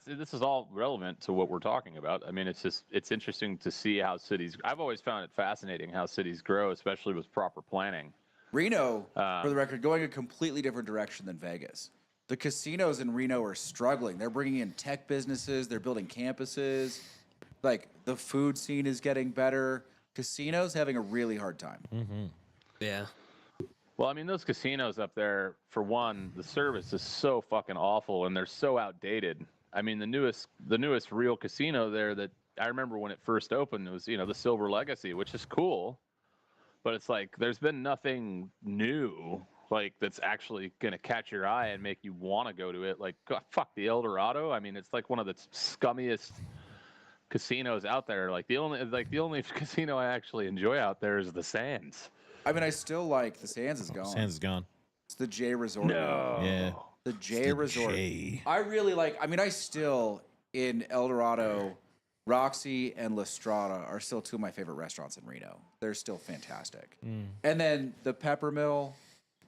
This is all relevant to what we're talking about. I mean, it's interesting to see how cities. I've always found it fascinating how cities grow, especially with proper planning. Reno, for the record, going a completely different direction than Vegas. The casinos in Reno are struggling. They're bringing in tech businesses. They're building campuses. Like, the food scene is getting better. Casinos having a really hard time. Yeah. Well, I mean, those casinos up there, for one, the service is so fucking awful, and they're so outdated. I mean, the newest real casino there that I remember when it first opened was, the Silver Legacy, which is cool, but it's like there's been nothing new like that's actually gonna catch your eye and make you want to go to it. Like, God, fuck the El Dorado. I mean, it's like one of the scummiest casinos out there. Like the only casino I actually enjoy out there is the Sands. I mean, I still like the Sands is gone. Sands is gone. It's the J Resort. No. Yeah. The J The Resort. J. I really like. I mean, I still in El Dorado, Roxy and La Strada are still two of my favorite restaurants in Reno. They're still fantastic. And then the Pepper Mill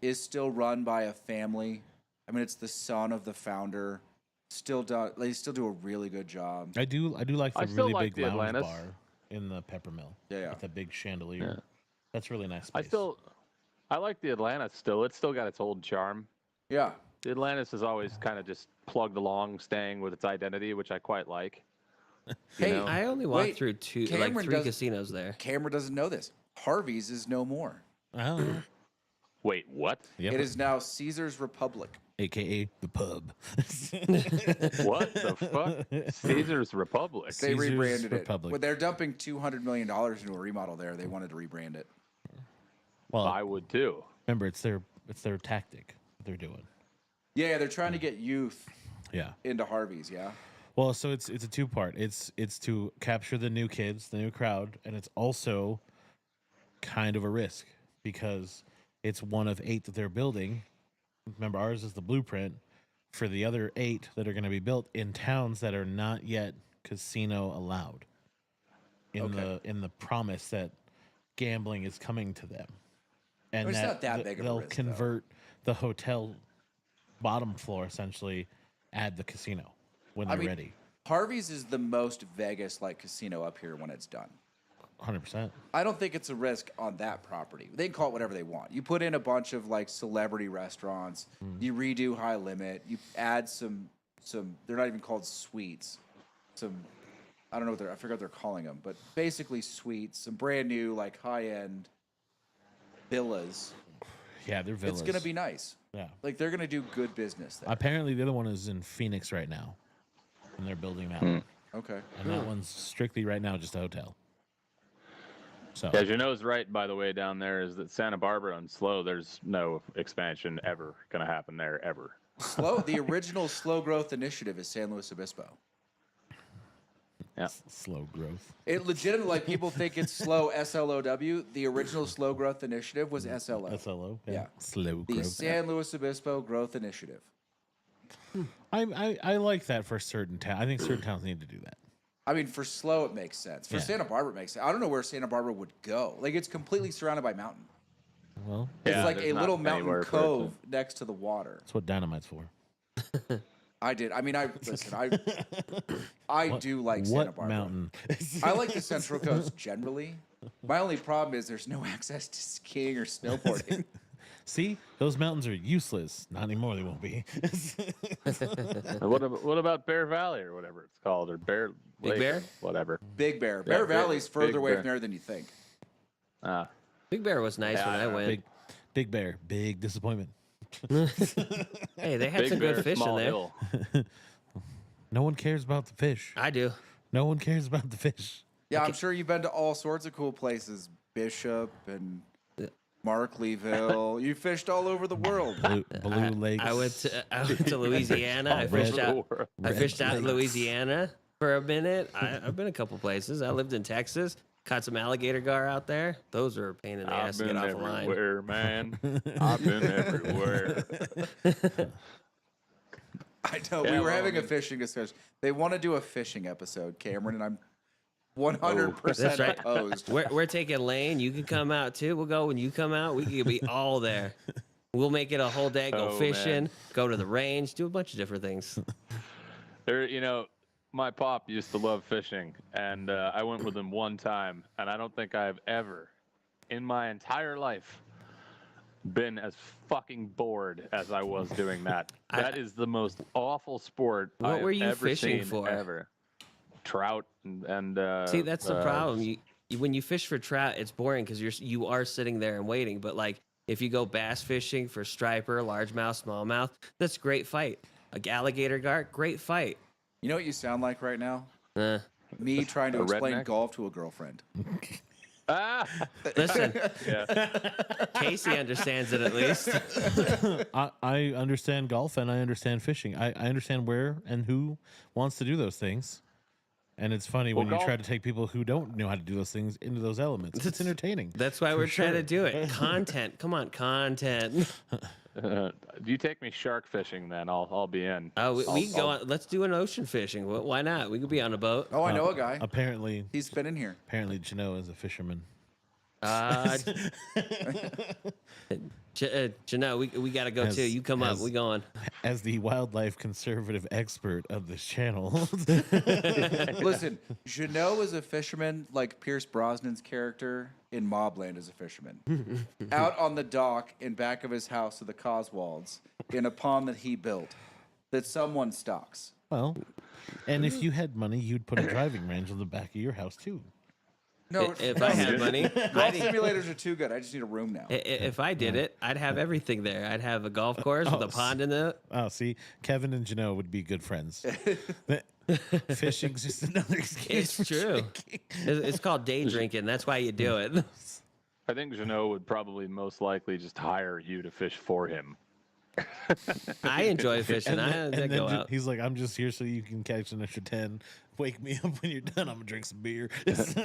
is still run by a family. I mean, it's the son of the founder. They still do a really good job. I do like the I still really like big the lounge Atlantis. bar in the Peppermill. Yeah. With that big chandelier. Yeah. That's really nice space. I like the Atlantis still. It's still got its old charm. Yeah. The Atlantis has always kind of just plugged along, staying with its identity, which I quite like. Hey, know? I only walked Wait, through Cameron three does- casinos there. Cameron doesn't know this. Harvey's is no more. Oh. Wait, what? Yep. It is now Caesar's Republic. AKA the pub. What the fuck? Caesar's Republic. They Caesar's rebranded Republic. it. But they're dumping $200 million into a remodel there. They wanted to rebrand it. Well, I would too. remember it's their tactic that they're doing. Yeah, they're trying to get youth Yeah. into Harvey's, yeah? Well, so it's a two-part. It's to capture the new kids, the new crowd, and it's also kind of a risk because it's one of 8 that they're building. Remember, ours is the blueprint for the other 8 that are going to be built in towns that are not yet casino allowed. In the promise that gambling is coming to them, and It's not that big of a they'll risk, though. convert the hotel bottom floor essentially at the casino when they're ready. Harvey's is the most Vegas-like casino up here when it's done. 100%. I don't think it's a risk on that property. They can call it whatever they want. You put in a bunch of like celebrity restaurants. You redo High Limit. You add some. They're not even called suites. I don't know what I forgot what they're calling them, but basically suites. Some brand new like high-end villas. Yeah, they're villas. It's gonna be nice. Yeah. Like they're gonna do good business there. Apparently, the other one is in Phoenix right now, and they're building that one. Okay. And that one's strictly right now just a hotel. So Yeah, Janot's right, by the way, down there is that Santa Barbara and Slow, there's no expansion ever going to happen there, ever. The original slow growth initiative is San Luis Obispo. Yeah. slow growth. It legitimately, like people think it's slow SLOW. The original slow growth initiative was SLO. SLO. Yeah. Slow The growth. San Luis Obispo Growth Initiative. I like that for certain towns. I think certain towns need to do that. I mean, for slow, it makes sense. For Yeah. Santa Barbara, it makes sense. I don't know where Santa Barbara would go. Like, it's completely surrounded by mountain. Well, It's Yeah, like there's a not little mountain anywhere for it to- cove next to the water. that's what dynamite's for. I do like Santa What Barbara. mountain? I like the Central Coast generally. My only problem is there's no access to skiing or snowboarding. See, those mountains are useless. Not anymore. They won't be. What about Bear Valley or whatever it's called, or Bear Big Lake, Bear? or whatever? Big Bear. Yeah, Bear Big- Valley's further Big away Bear. from there than you think. Ah, Big Bear was nice Yeah, when I went. Big Bear. Big disappointment. Hey, they had Big some Bear, good fish in Small there. Hill. No one cares about the fish. I do. No one cares about the fish. Yeah, I'm sure you've been to all sorts of cool places. Bishop and Markleeville. You fished all over the world. Blue Lakes. I went to Louisiana. I Red- fished out. Red I fished out in Louisiana for a minute. I've been a couple places. I lived in Texas. Caught some alligator gar out there. Those are a pain in the I've ass to been get off the line. everywhere, man. I've been everywhere. I know. Yeah, we were well, having I a mean- fishing discussion. They want to do a fishing episode, Cameron, and I'm 100% That's right. opposed. We're taking Lane. You can come out too. We'll go when you come out. We can be all there. We'll make it a whole day. Go Oh, fishing. man. Go to the range. Do a bunch of different things. My pop used to love fishing, and I went with him one time, and I don't think I've ever, in my entire life, been as fucking bored as I was doing that. That is the most awful sport What I've were you ever fishing seen for? ever. Trout and See, that's the problem. When you fish for trout, it's boring because you are sitting there and waiting. But like if you go bass fishing for striper, largemouth, smallmouth, that's a great fight. Like alligator gar, great fight. You know what you sound like right now? Uh, Me trying to A explain redneck? golf to a girlfriend. Ah, listen, yeah. Casey understands it at least. I understand golf and I understand fishing. I understand where and who wants to do those things. And it's funny when Well, you try golf- to take people who don't know how to do those things into those elements. It's entertaining. That's why For we're trying to sure. do it. Content. Come on, content. You take me shark fishing, then I'll be in. Oh, we can go on. Let's do an ocean fishing. Why not? We could be on a boat. Oh, I know a guy. Apparently, He's been in here. Janelle is a fisherman. Janelle, we got to go too. You come up. as- We going. As the wildlife conservative expert of this channel, Listen, Jeannot is a fisherman like Pierce Brosnan's character in Mobland is a fisherman. Out on the dock in back of his house of the Coswalds in a pond that he built that someone stocks. well, and if you had money, you'd put a driving range on the back of your house too. No, If I had money, golf simulators are too good. I just need a room now. if I did it, I'd have everything there. I'd have a golf course with a pond in it. Oh, see, Kevin and Janelle would be good friends. Fishing's just another excuse. It's for true. drinking. It's called day drinking. That's why you do it. I think Janot would probably most likely just hire you to fish for him. I enjoy fishing. I then go out. he's like, I'm just here so you can catch an extra 10. Wake me up when you're done. I'm gonna drink some beer.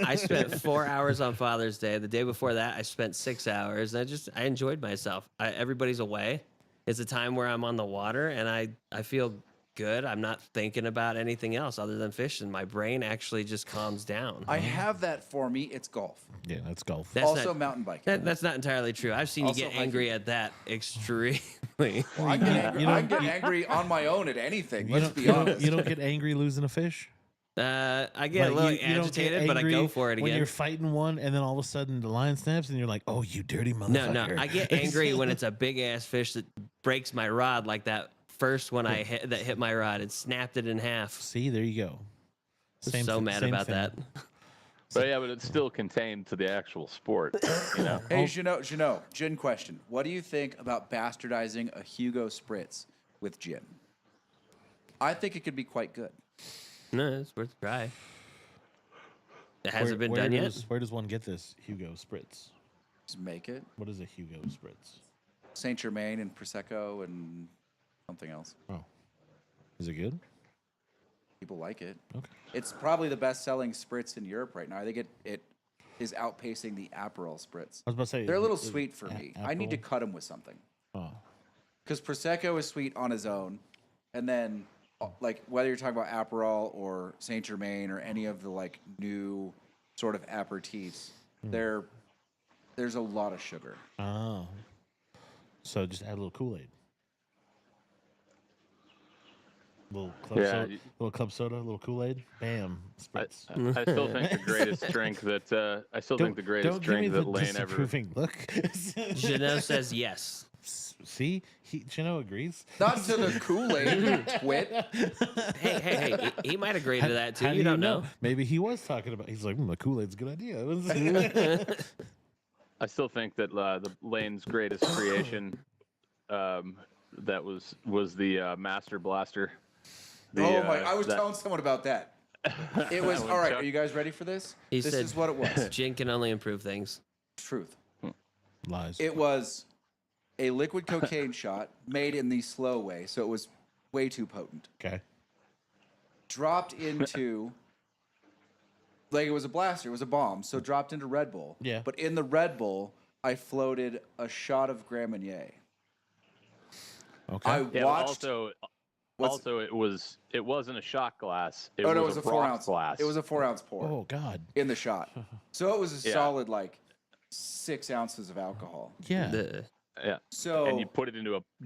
I spent 4 hours on Father's Day. The day before that, I spent 6 hours. I enjoyed myself. Everybody's away. It's a time where I'm on the water, and I feel good. I'm not thinking about anything else other than fishing. My brain actually just calms down. I have that for me. It's golf. Yeah, that's golf. That's Also not- mountain biking. That's not entirely true. I've seen Also you get hiking. angry at that extremely. I get angry, I get angry on my own at anything. Let's be you honest. you don't get angry losing a fish. I get a little you don't get agitated, but I angry go for it when again. you're fighting one, and then all of a sudden the line snaps, and you're like, "Oh, you dirty motherfucker!" No, I get angry when it's a big ass fish that breaks my rod, like that first one I hit that hit my rod and snapped it in half. See, there you go. I'm so mad about that. But yeah, but it's still contained to the actual sport. You know. Hey, Jeannot, gin question. What do you think about bastardizing a Hugo Spritz with gin? I think it could be quite good. No, it's worth a try. It hasn't been done yet. Where does one get this Hugo Spritz? Just make it. What is a Hugo Spritz? Saint Germain and Prosecco and something else. Oh, is it good? People like it. Okay. It's probably the best-selling spritz in Europe right now. I think it is outpacing the Aperol spritz. I was about to say They're a little is it sweet for me. I need to Aperol? cut them with something. Oh, Because Prosecco is sweet on his own, and then like whether you're talking about Aperol or Saint Germain or any of the like new sort of aperitifs, there's a lot of sugar. oh. So just add a little Kool-Aid. Little club soda, a little Kool-Aid. Bam, Spritz. I still think the greatest drink that Lane ever. disapproving look. Jeannot says yes. See, Chino agrees. Not to the Kool-Aid, you twit. Hey, he might agree to that too. How You do don't know. Maybe he was talking about. He's like, the Kool-Aid's a good idea. I still think that the Lane's greatest creation, that was the Master Blaster. I was telling someone about that. It was When all right. Chuck- Are you guys ready for this? He This said- is what it was. Gin can only improve things. Truth. Lies. It was a liquid cocaine shot made in the slow way, so it was way too potent. Okay. Dropped into, like it was a blaster, it was a bomb, so dropped into Red Bull. Yeah. But in the Red Bull, I floated a shot of Grand Marnier. Okay. I Yeah, watched. also it wasn't a shot glass. It it was was a broth 4-ounce glass. It was a 4-ounce pour Oh God. in the shot, so it was a Yeah. solid like 6 ounces of alcohol. Yeah. yeah. So And you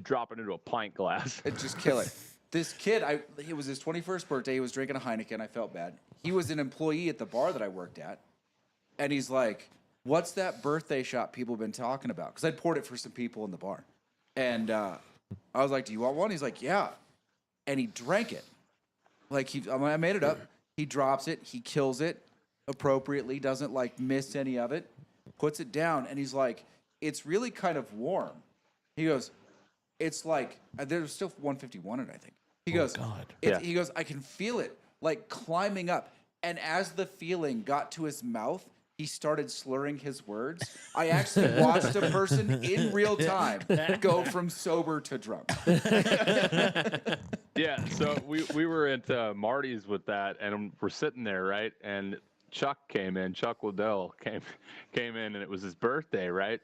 drop it into a pint glass. it just kill it. This kid, it was his 21st birthday. He was drinking a Heineken. I felt bad. He was an employee at the bar that I worked at, and he's like, "What's that birthday shot people have been talking about?" Because I poured it for some people in the bar, and I was like, "Do you want one?" He's like, "Yeah," and he drank it. Like I made it up. He drops it. He kills it appropriately. Doesn't like miss any of it. Puts it down, and he's like, "It's really kind of warm." He goes, "It's like there's still 151 in it, I think." He goes, God. He goes, "I can feel it like climbing up." And as the feeling got to his mouth, he started slurring his words. I actually watched a person in real time go from sober to drunk. Yeah, so we were at Marty's with that, and we're sitting there, right? And Chuck Liddell came in, and it was his birthday, right?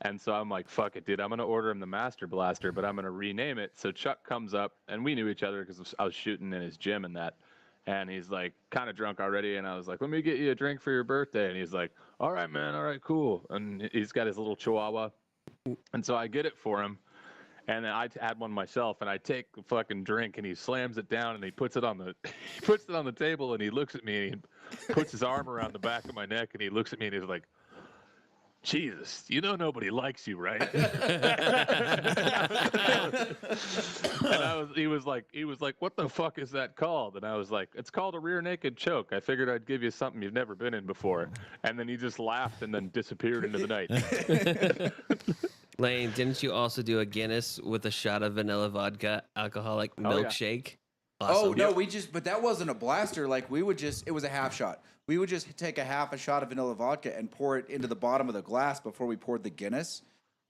And so I'm like, fuck it, dude. I'm going to order him the Master Blaster, but I'm going to rename it. So Chuck comes up, and we knew each other because I was shooting in his gym and that. And he's like kind of drunk already. And I was like, let me get you a drink for your birthday. And he's like, all right, man. All right, cool. And he's got his little chihuahua. And so I get it for him. And then I had one myself, and I take the fucking drink, and he slams it down, and he puts it on the table, and he looks at me, and he puts his arm around the back of my neck, and he looks at me, and he's like, Jesus, you know nobody likes you, right? He was like, what the fuck is that called? And I was like, it's called a rear naked choke. I figured I'd give you something you've never been in before. And then he just laughed and then disappeared into the night. Lane, didn't you also do a Guinness with a shot of vanilla vodka alcoholic yeah. milkshake? Oh, Awesome. no, but that wasn't a blaster. Like, it was a half shot. We would just take a shot of vanilla vodka and pour it into the bottom of the glass before we poured the Guinness.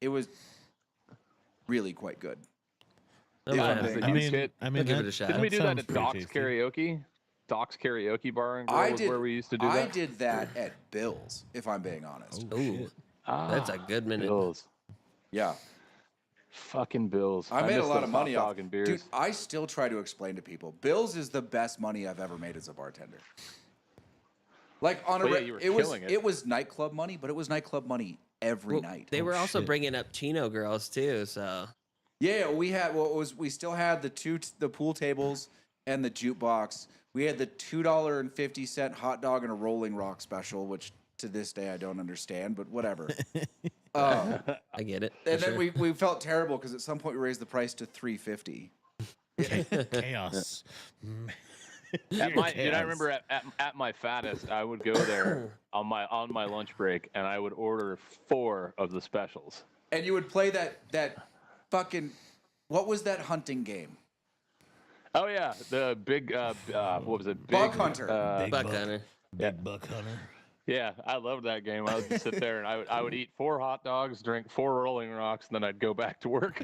It was really quite good. Oh, Yeah, yeah. man. I mean, I'll give it a shot. Didn't we do that sounds at pretty Doc's tasty. Karaoke? Doc's Karaoke Bar and Grill was where we used to do that. I did that at Bill's, if I'm being honest. Oh, Ooh, shit. that's a good minute. Bills. Yeah. Fucking Bills. I made a miss lot those of money hot off. dog and beers. Dude, I still try to explain to people, Bill's is the best money I've ever made as a bartender. Like on a, Well, yeah, you were killing it. it was nightclub money, but it was nightclub money every Well, night. They were also shit. bringing up Chino girls too, so Yeah, we still had the pool tables and the jukebox. We had the $2.50 hot dog and a Rolling Rock special, which to this day I don't understand, but whatever. I get it. And for then sure. we felt terrible because at some point we raised the price to $3.50. Chaos. Dude, I remember at my fattest, I would go there on my lunch break, and I would order 4 of the specials. And you would play that fucking, what was that hunting game? Oh yeah, the big what was it? Bug Hunter. Big Buck hunter. Big buck hunter. Yeah, I loved that game. I would just sit there and I would eat 4 hot dogs, drink 4 Rolling Rocks, and then I'd go back to work.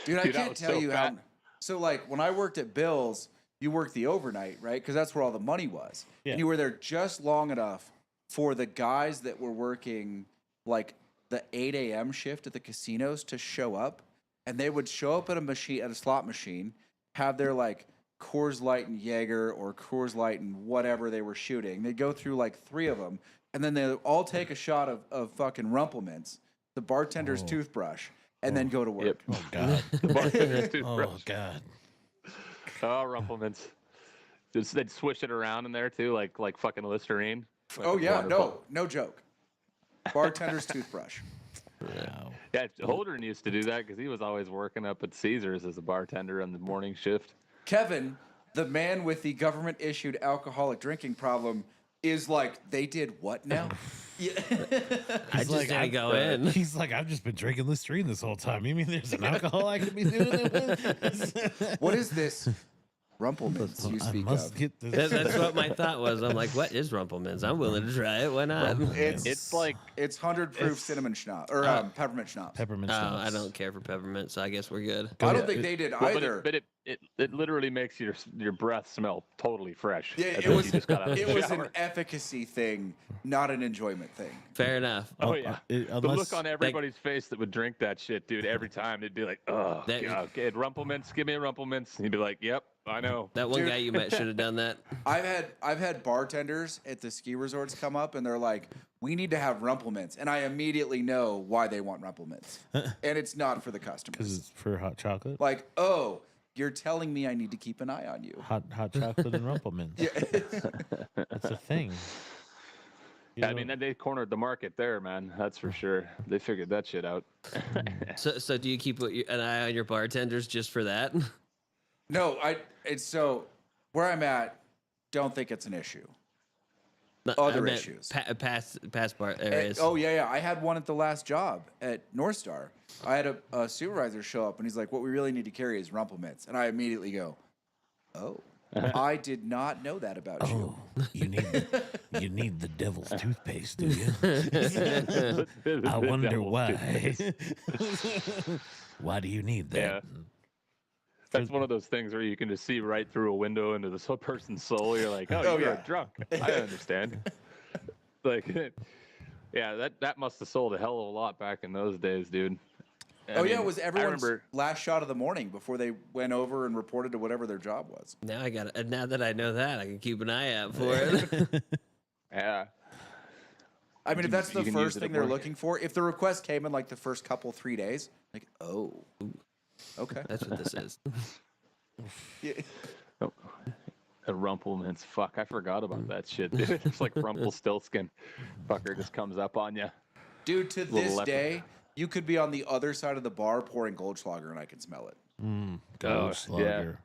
Dude, I Dude, I can't was tell so you fat. how. So, like, when I worked at Bill's, you worked the overnight, right? Because that's where all the money was. Yeah. And you were there just long enough for the guys that were working, like, the 8 a.m. shift at the casinos to show up. And they would show up at a slot machine, have their, like, Coors Light and Jaeger or Coors Light and whatever they were shooting. They'd go through, like, 3 of them. And then they'd all take a shot of fucking Rumplemints, the bartender's toothbrush, and then go to work. Yep. Oh God. The bartender's toothbrush. Oh God. Oh, Rumplemans. Just they'd swish it around in there too, like fucking Listerine. Oh yeah, Wonderful. no joke. Bartender's toothbrush. Wow. Yeah, Holden used to do that because he was always working up at Caesars as a bartender on the morning shift. Kevin, the man with the government-issued alcoholic drinking problem, is like, they did what now? Yeah. I just didn't go in. He's like, I've just been drinking Listerine this whole time. You mean there's an alcohol I could be doing it with? What is this Rumplemints you I speak must of? get this. That's what my thought was. I'm like, what is Rumplemints? I'm willing to try it. Why not? It's like it's 100 proof cinnamon schnapps or peppermint schnapps. Peppermint Oh, schnapps. I don't care for peppermint, so I guess we're good. I don't Yeah, think they did Well, either. but it literally makes your breath smell totally fresh. Yeah, as it if was you just got out of it the was shower. an efficacy thing, not an enjoyment thing. Fair enough. Oh yeah, the unless- look on everybody's face that would drink that shit, dude. Every time they'd be like, "Oh, That- God, okay, Rumplemints, give me a Rumplemints." And he'd be like, "Yep, I know." That one Dude. guy you met should have done that. I've had bartenders at the ski resorts come up and they're like, "We need to have Rumplemints," and I immediately know why they want Rumplemints, and it's not for the Because customers. it's for hot chocolate. Like, oh, you're telling me I need to keep an eye on you. Hot chocolate and Rumplemints. That's a thing. You I know- mean, they cornered the market there, man. That's for sure. They figured that shit out. So do you keep an eye on your bartenders just for that? No, it's so where I'm at. Don't think it's an issue. No, Other I meant issues. Past bar areas. Oh yeah. I had one at the last job at North Star. I had a supervisor show up and he's like, "What we really need to carry is Rumplemints," and I immediately go, "Oh, I did not know that about you." Oh, you need the devil's toothpaste, do you? I wonder Devil's why. Why do you need that? Yeah. That's one of those things where you can just see right through a window into this whole person's soul. You're like, oh, you're yeah. a drunk. I understand. Like, yeah, that must have sold a hell of a lot back in those days, dude. I Oh yeah, mean, it was I everyone's remember, last shot of the morning before they went over and reported to whatever their job was. Now now that I know that, I can keep an eye out for it. yeah. I mean, if that's the you can use first it thing at they're work. looking for, if the request came in like the first 3 days, like, oh, okay. That's what this is. Yeah. A Rumplemints. Fuck, I forgot about that shit, dude. It's like Rumpelstiltskin. Fucker just comes up on you. Dude, to Little this leopard. day, you could be on the other side of the bar pouring Goldschlager and I can smell it. Goldschlager.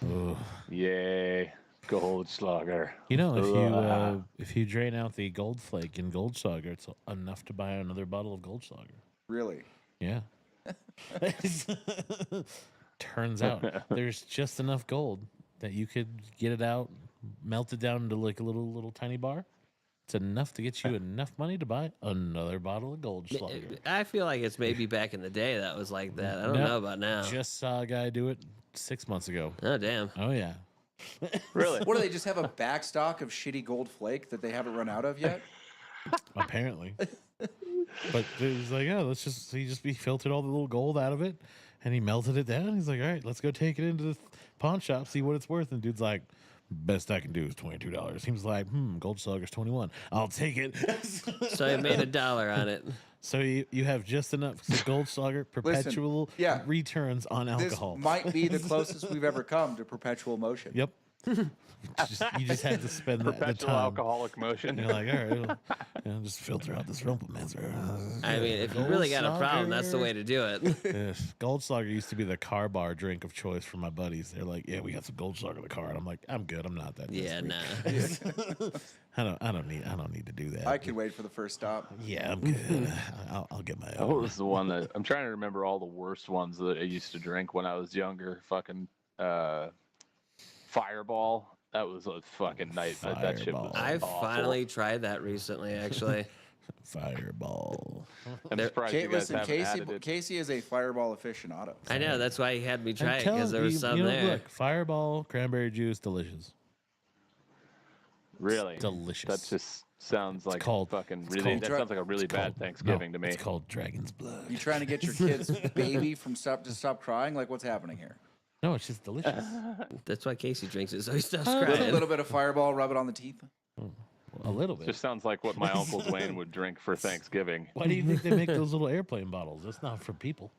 Ugh. Yay. Goldschlager. You know, Ugh. if you drain out the gold flake in Goldschlager, it's enough to buy another bottle of Goldschlager. Really? Yeah. Turns out there's just enough gold that you could get it out, melt it down into like a little tiny bar. It's enough to get you enough money to buy another bottle of Goldschlager. I feel like it's maybe back in the day that was like that. I don't know about now. Just saw a guy do it 6 months ago. Oh damn. Oh yeah. Really? What do they just have a back stock of shitty gold flake that they haven't run out of yet? Apparently. But it was like, oh, he filtered all the little gold out of it and he melted it down. He's like, all right, let's go take it into the pawn shop, see what it's worth. And dude's like, best I can do is $22. He was like, Goldschlager's 21. I'll take it. So I made $1 on it. So you have just enough Goldschlager perpetual yeah. returns on This alcohol. might be the closest we've ever come to perpetual motion. Yep. You just had to spend the Perpetual time. alcoholic motion. And you're like, all right, just filter out this Rumpelmanzer. I mean, if you really got a problem, that's the way to do it. Yes. Goldschlager used to be the car bar drink of choice for my buddies. They're like, yeah, we got some Goldschlager in the car, and I'm like, I'm good. I'm not that. Yeah, desperate." nah. I don't need to do that. I can wait for the first stop. Yeah, I'm good. I'll get my What own. was the one that I'm trying to remember all the worst ones that I used to drink when I was younger? Fucking Fireball. That was a fucking night. That shit was Fireball. I've awful. finally tried that recently, actually. Fireball. I'm surprised you guys Listen, haven't added it. Casey is a Fireball aficionado. I know, that's why he had me try I'm it, telling because there was you, some you know, there. Look, Fireball, cranberry juice, delicious. Really? Delicious. That just sounds like called- fucking it's really. called- That sounds like a really It's bad called- Thanksgiving no, to me. It's called Dragon's Blood. You trying to get your kid's baby from stop crying? Like, what's happening here? No, it's just delicious. That's why Casey drinks it, so he stops With a crying. little bit of Fireball, rub it on the teeth. A little bit. Just sounds like what my uncle Dwayne would drink for Thanksgiving. Why do you think they make those little airplane bottles? That's not for people.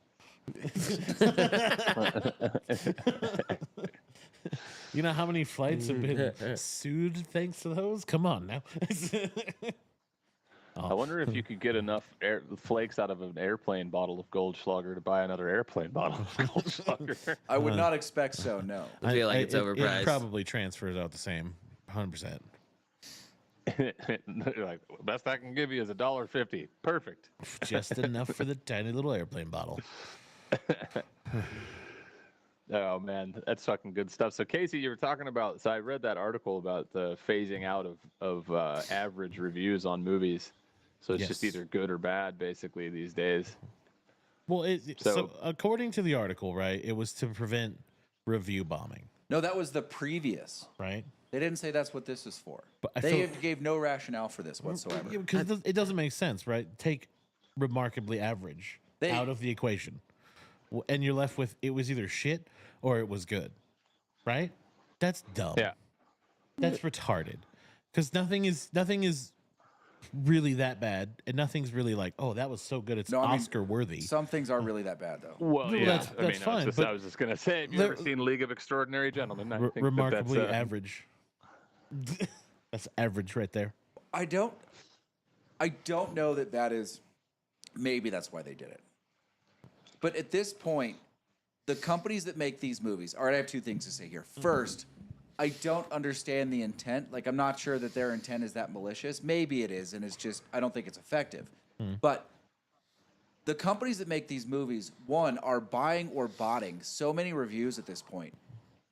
You know how many flights have been sued thanks to those? Come on now. I wonder if you could get enough flakes out of an airplane bottle of Goldschlager to buy another airplane bottle of Goldschlager. I would not expect so. No. I feel like it's It overpriced. probably transfers out the same, 100%. They're like, best I can give you is $1.50. Perfect. Just enough for the tiny little airplane bottle. Oh man, that's fucking good stuff. So Casey, you were talking about. So I read that article about the phasing out of average reviews on movies. So it's just Yes. either good or bad, basically these days. Well, so So- according to the article, right, it was to prevent review bombing, No, that was the previous. right? They didn't say that's what this is for. But I They feel- gave no rationale for this whatsoever. Because it doesn't make sense, right? Take remarkably average They- out of the equation, and you're left with it was either shit or it was good, right? That's dumb. Yeah. That's retarded. Because nothing is really that bad, and nothing's really like, oh, that was so good, it's No, I mean, Oscar worthy. Some things are really that bad, though. Well, Well, yeah. that's I mean, fine, I but was just gonna say, have you there- ever seen League of Extraordinary Gentlemen? I think Remarkably that's, average. That's average right there. I don't know that is. Maybe that's why they did it. But at this point, the companies that make these movies. All right, I have two things to say here. First, I don't understand the intent. Like, I'm not sure that their intent is that malicious. Maybe it is, and it's just I don't think it's effective. But the companies that make these movies, one, are buying or botting so many reviews at this point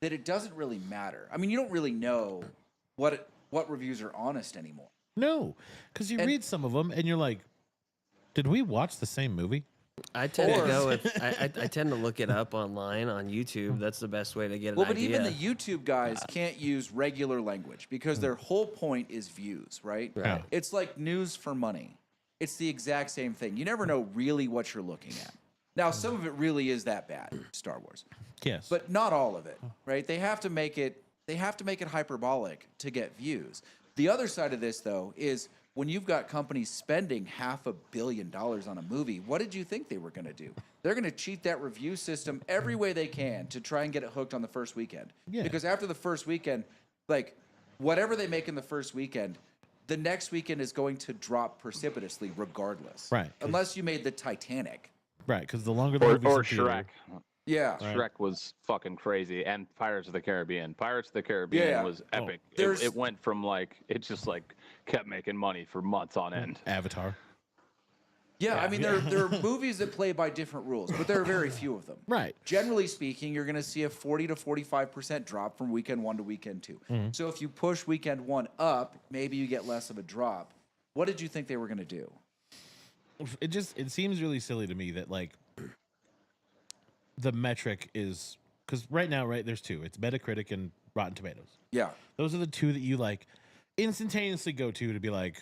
that it doesn't really matter. I mean, you don't really know what reviews are honest anymore. No, because you And- read some of them and you're like, did we watch the same movie? I tend Or- to go with. I tend to look it up online on YouTube. That's the best way to get an Well, but idea. even the YouTube guys can't use regular language because their whole point is views, right? Right. It's like news for money. It's the exact same thing. You never know really what you're looking at. Now, some of it really is that bad, Star Wars, Yes. but not all of it, right? They have to make it hyperbolic to get views. The other side of this, though, is when you've got companies spending $500 million on a movie, what did you think they were going to do? They're going to cheat that review system every way they can to try and get it hooked on the first weekend. Yeah. Because after the first weekend, like whatever they make in the first weekend, the next weekend is going to drop precipitously regardless. Right. Unless you made the Titanic. right, because the longer the or movie's in theater- Shrek. Yeah. Shrek was fucking crazy, and Pirates of the Caribbean. Pirates of the Caribbean Yeah. was Oh, epic. there's- It went from like it just like kept making money for months on end. Avatar. Yeah, I mean, there are movies that play by different rules, but there are very few of them. Right. Generally speaking, you're going to see a 40 to 45% drop from weekend one to weekend two. So if you push weekend one up, maybe you get less of a drop. What did you think they were going to do? It seems really silly to me that like the metric is because right now, right, there's two. It's Metacritic and Rotten Tomatoes. Yeah. Those are the two that you like instantaneously go to be like,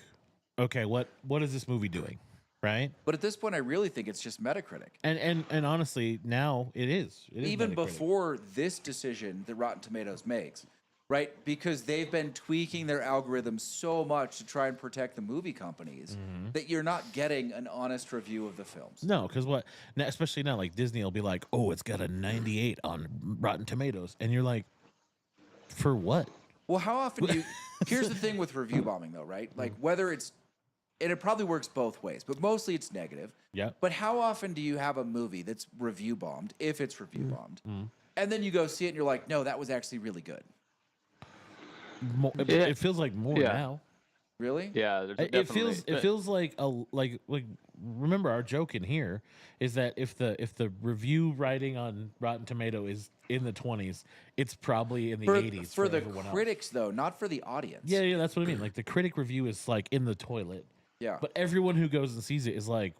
okay, what is this movie doing? Right? But at this point, I really think it's just Metacritic. And honestly, now it is. It is Even Metacritic. before this decision that Rotten Tomatoes makes, right? Because they've been tweaking their algorithms so much to try and protect the movie companies that you're not getting an honest review of the films. No, because what? Now, especially now, like Disney will be like, "Oh, it's got a 98 on Rotten Tomatoes," and you're like, For what? Well, how often do you? Here's the thing with review bombing, though, right? Like whether it's, and it probably works both ways, but mostly it's negative. Yeah. But how often do you have a movie that's review bombed, if it's review bombed, and then you go see it and you're like, no, that was actually really good. It feels like more now. Really? Yeah, there's It feels like remember our joke in here is that if the review writing on Rotten Tomato is in the 20s, it's probably in the 80s for the everyone else. critics, though, not for the audience. Yeah, that's what I mean. Like the critic review is like in the toilet. Yeah. But everyone who goes and sees it is like,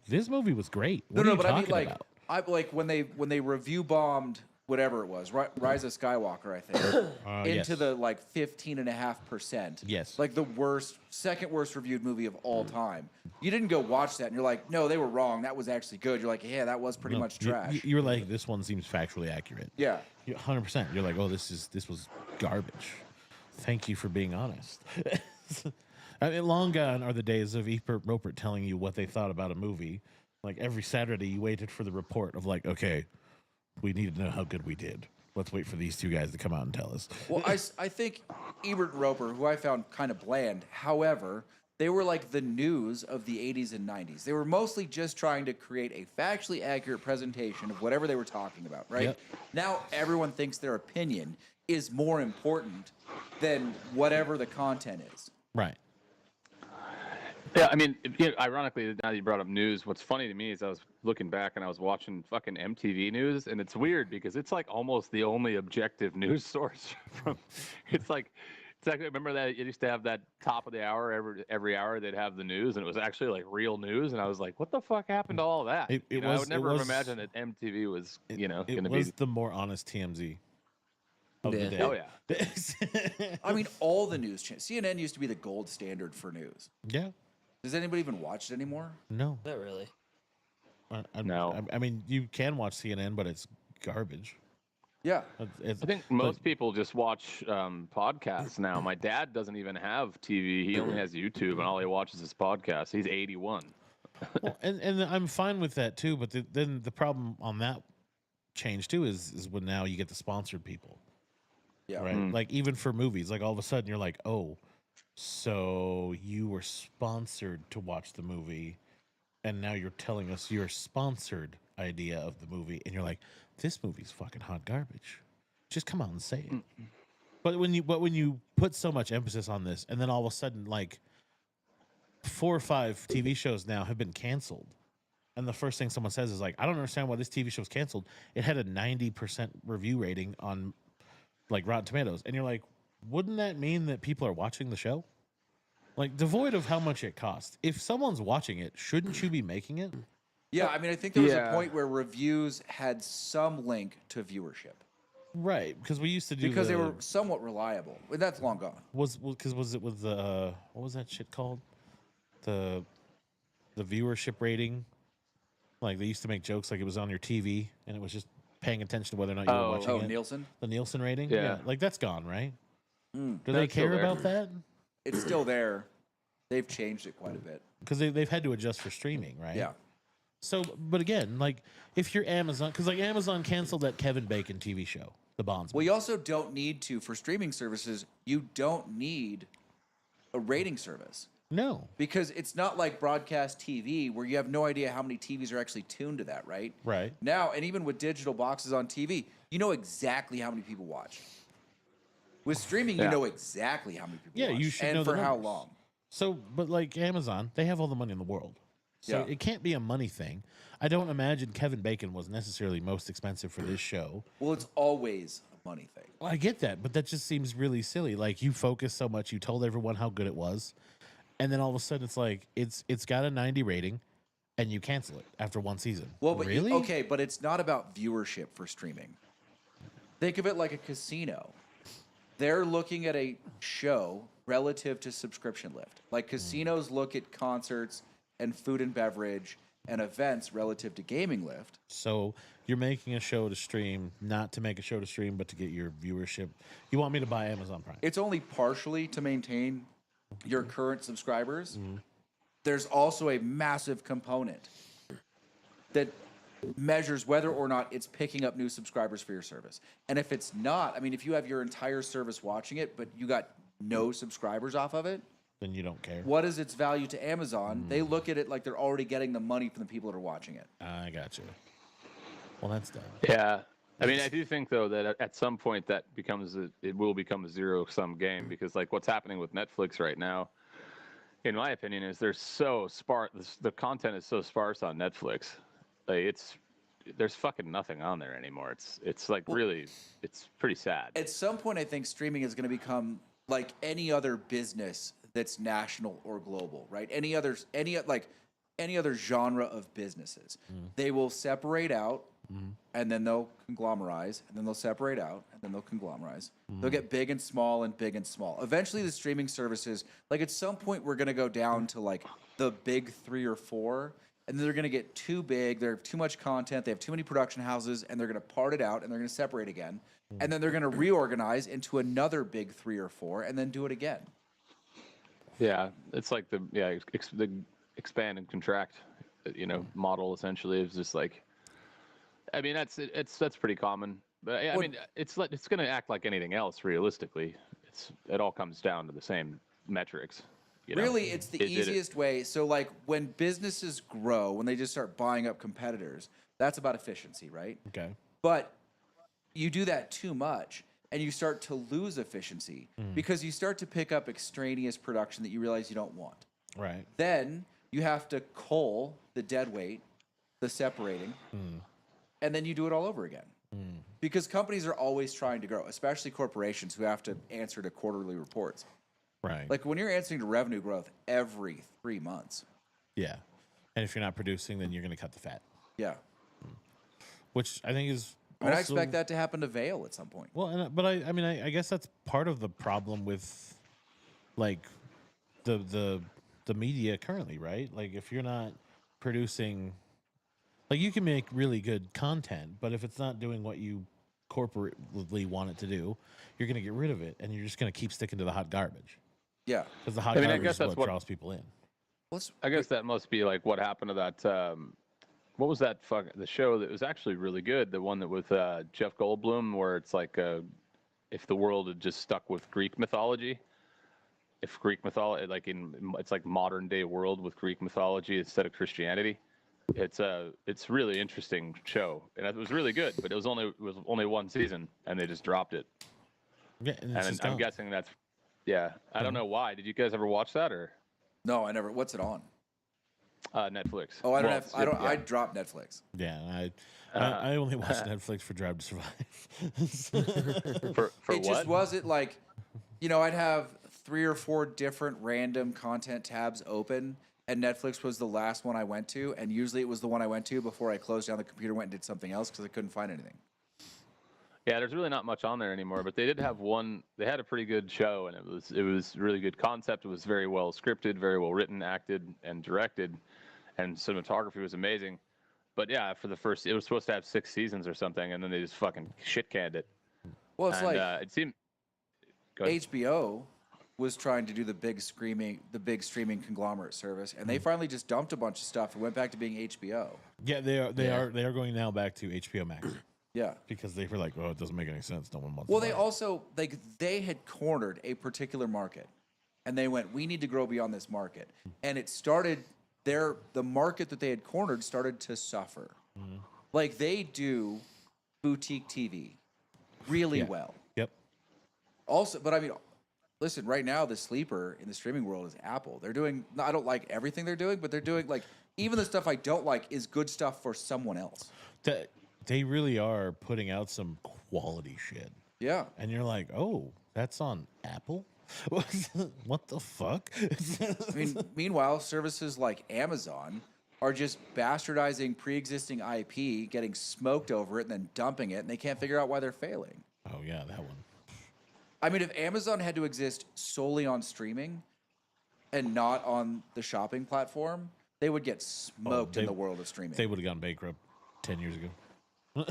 this movie was great. What No, are you but I talking mean, like, about? when they review bombed whatever it was, Rise of Skywalker, I think, into the like 15.5%. Yes. Like the second worst reviewed movie of all time. You didn't go watch that and you're like, no, they were wrong. That was actually good. You're like, yeah, that was pretty much trash. You were like, this one seems factually accurate. Yeah. 100%. You're like, oh, this was garbage. Thank you for being honest. I mean, long gone are the days of Ebert Roper telling you what they thought about a movie. Like every Saturday, you waited for the report of like, okay, we need to know how good we did. Let's wait for these two guys to come out and tell us. Well, I think Ebert and Roper, who I found kind of bland, however, they were like the news of the 80s and 90s. They were mostly just trying to create a factually accurate presentation of whatever they were talking about, right? Yep. Now everyone thinks their opinion is more important than whatever the content is. Right. Yeah, I mean, ironically, now that you brought up news, what's funny to me is I was looking back and I was watching fucking MTV News, and it's weird because it's like almost the only objective news source. It's like remember that it used to have that top of the hour every hour they'd have the news, and it was actually like real news, and I was like, what the fuck happened to all that? I would never have imagined that MTV was going to be the more honest TMZ. Of the day. Oh yeah. I mean, all the news channels. CNN used to be the gold standard for news. Yeah. Does anybody even watch it anymore? No. Not really. No. I mean, you can watch CNN, but it's garbage. Yeah. I think most people just watch podcasts now. My dad doesn't even have TV. He only has YouTube, and all he watches is podcasts. He's 81. Well, and I'm fine with that too. But then the problem on that change too is when now you get the sponsored people. Yeah. Right. Like even for movies, like all of a sudden you're like, oh, so you were sponsored to watch the movie, and now you're telling us your sponsored idea of the movie, and you're like, this movie's fucking hot garbage. Just come out and say it. But when you put so much emphasis on this, and then all of a sudden, like 4 or 5 TV shows now have been canceled, and the first thing someone says is like, I don't understand why this TV show's canceled. It had a 90% review rating on like Rotten Tomatoes, and you're like, wouldn't that mean that people are watching the show? Like, devoid of how much it costs. If someone's watching it, shouldn't you be making it? Yeah, I mean, I think there was a point where reviews had some link to viewership. Right, because we used to do because they were somewhat reliable. But that's long gone. Was it with the what was that shit called? The viewership rating. Like they used to make jokes like it was on your TV and it was just paying attention to whether or not you were watching it. Nielsen? The Nielsen rating? Yeah. Like that's gone, right? Do they That's still care there. about that? It's still there. They've changed it quite a bit. Because they've had to adjust for streaming, right? Yeah. So, but again, like if you're Amazon, because like Amazon canceled that Kevin Bacon TV show, The Bondsman. Well, you also don't need to, for streaming services, you don't need a rating service. No. Because it's not like broadcast TV where you have no idea how many TVs are actually tuned to that, right? Right. Now, and even with digital boxes on TV, you know exactly how many people watch. With streaming, you know exactly how many people watch. You should and know for the how numbers. long. So, but like Amazon, they have all the money in the world. So Yeah. it can't be a money thing. I don't imagine Kevin Bacon was necessarily most expensive for this show. Well, it's always a money thing. Well, I get that, but that just seems really silly. Like you focused so much, you told everyone how good it was, and then all of a sudden it's like it's got a 90 rating, and you cancel it after one season. Well, but really? okay, but it's not about viewership for streaming. Think of it like a casino. They're looking at a show relative to subscription lift. Like casinos look at concerts and food and beverage and events relative to gaming lift. So you're making a show to stream, not to make a show to stream, but to get your viewership. You want me to buy Amazon Prime? It's only partially to maintain your current subscribers. There's also a massive component that measures whether or not it's picking up new subscribers for your service. And if it's not, I mean, if you have your entire service watching it, but you got no subscribers off of it, then you don't care. what is its value to Amazon? They look at it like they're already getting the money from the people that are watching it. I got you. Well, that's dumb. Yeah. I mean, I do think though that at some point that it will become a zero-sum game, because like what's happening with Netflix right now, in my opinion, is they're so sparse. The content is so sparse on Netflix. Like there's fucking nothing on there anymore. It's like really, it's pretty sad. At some point, I think streaming is going to become like any other business that's national or global, right? Any other genre of businesses, they will separate out. And then they'll conglomerize, and then they'll separate out, and then they'll conglomerize. They'll get big and small and big and small. Eventually, the streaming services, like at some point, we're going to go down to like the big 3 or 4, and then they're going to get too big. They have too much content. They have too many production houses, and they're going to part it out, and they're going to separate again. And then they're going to reorganize into another big 3 or 4, and then do it again. Yeah, it's like the expand and contract, model essentially. It's just like. I mean, that's pretty common, but I mean, it's going to act like anything else. Realistically, it all comes down to the same metrics. Really, it's the easiest way. So, like when businesses grow, when they just start buying up competitors, that's about efficiency, right? Okay. But you do that too much, and you start to lose efficiency because you start to pick up extraneous production that you realize you don't want. Right. Then you have to cull the dead weight, the separating. And then you do it all over again. Because companies are always trying to grow, especially corporations who have to answer to quarterly reports. Right. Like when you're answering to revenue growth every 3 months. Yeah. And if you're not producing, then you're going to cut the fat. Yeah. Which I think is. I mean, I expect that to happen to Vail at some point. Well, but I mean, I guess that's part of the problem with, like, the media currently, right? Like, if you're not producing. Like, you can make really good content, but if it's not doing what you corporately want it to do, you're going to get rid of it, and you're just going to keep sticking to the hot garbage. Yeah. Because the hot garbage is what draws people in. I guess that must be like what happened to that. What was that the show that was actually really good? The one that with Jeff Goldblum, where it's like if the world had just stuck with Greek mythology. If Greek mythology, it's like modern day world with Greek mythology instead of Christianity. It's really interesting show, and it was really good, but it was only one season, and they just dropped it. Yeah, and I'm guessing that's I don't know why. Did you guys ever watch that or? No, I never. What's it on? Netflix. Oh, I don't have. I don't. I dropped Netflix. Yeah, I only watch Netflix for Drive to Survive. for it what? just wasn't like, I'd have 3 or 4 different random content tabs open. And Netflix was the last one I went to, and usually it was the one I went to before I closed down the computer, went and did something else because I couldn't find anything. Yeah, there's really not much on there anymore, but they did have one. They had a pretty good show, and it was really good concept. It was very well scripted, very well written, acted, and directed, and cinematography was amazing. But yeah, for the first, it was supposed to have 6 seasons or something, and then they just fucking shit canned it. Well, it's like it seemed HBO was trying to do the big streaming conglomerate service, and they finally just dumped a bunch of stuff and went back to being HBO. Yeah, they are going now back to HBO Max. Yeah, because they were like, oh, it doesn't make any sense. No one wants. Well, they also they had cornered a particular market, and they went, we need to grow beyond this market, and it started the market that they had cornered started to suffer. Like they do boutique TV really well. Yep. Also, but I mean. Listen, right now the sleeper in the streaming world is Apple. They're doing. I don't like everything they're doing, but they're doing even the stuff I don't like is good stuff for someone else. They really are putting out some quality shit. Yeah, and you're like, oh, that's on Apple. What the fuck? I mean, meanwhile, services like Amazon are just bastardizing pre-existing IP, getting smoked over it, and then dumping it, and they can't figure out why they're failing. Oh yeah, that one. I mean, if Amazon had to exist solely on streaming and not on the shopping platform, they would get smoked in the world of streaming. They would have gone bankrupt 10 years ago.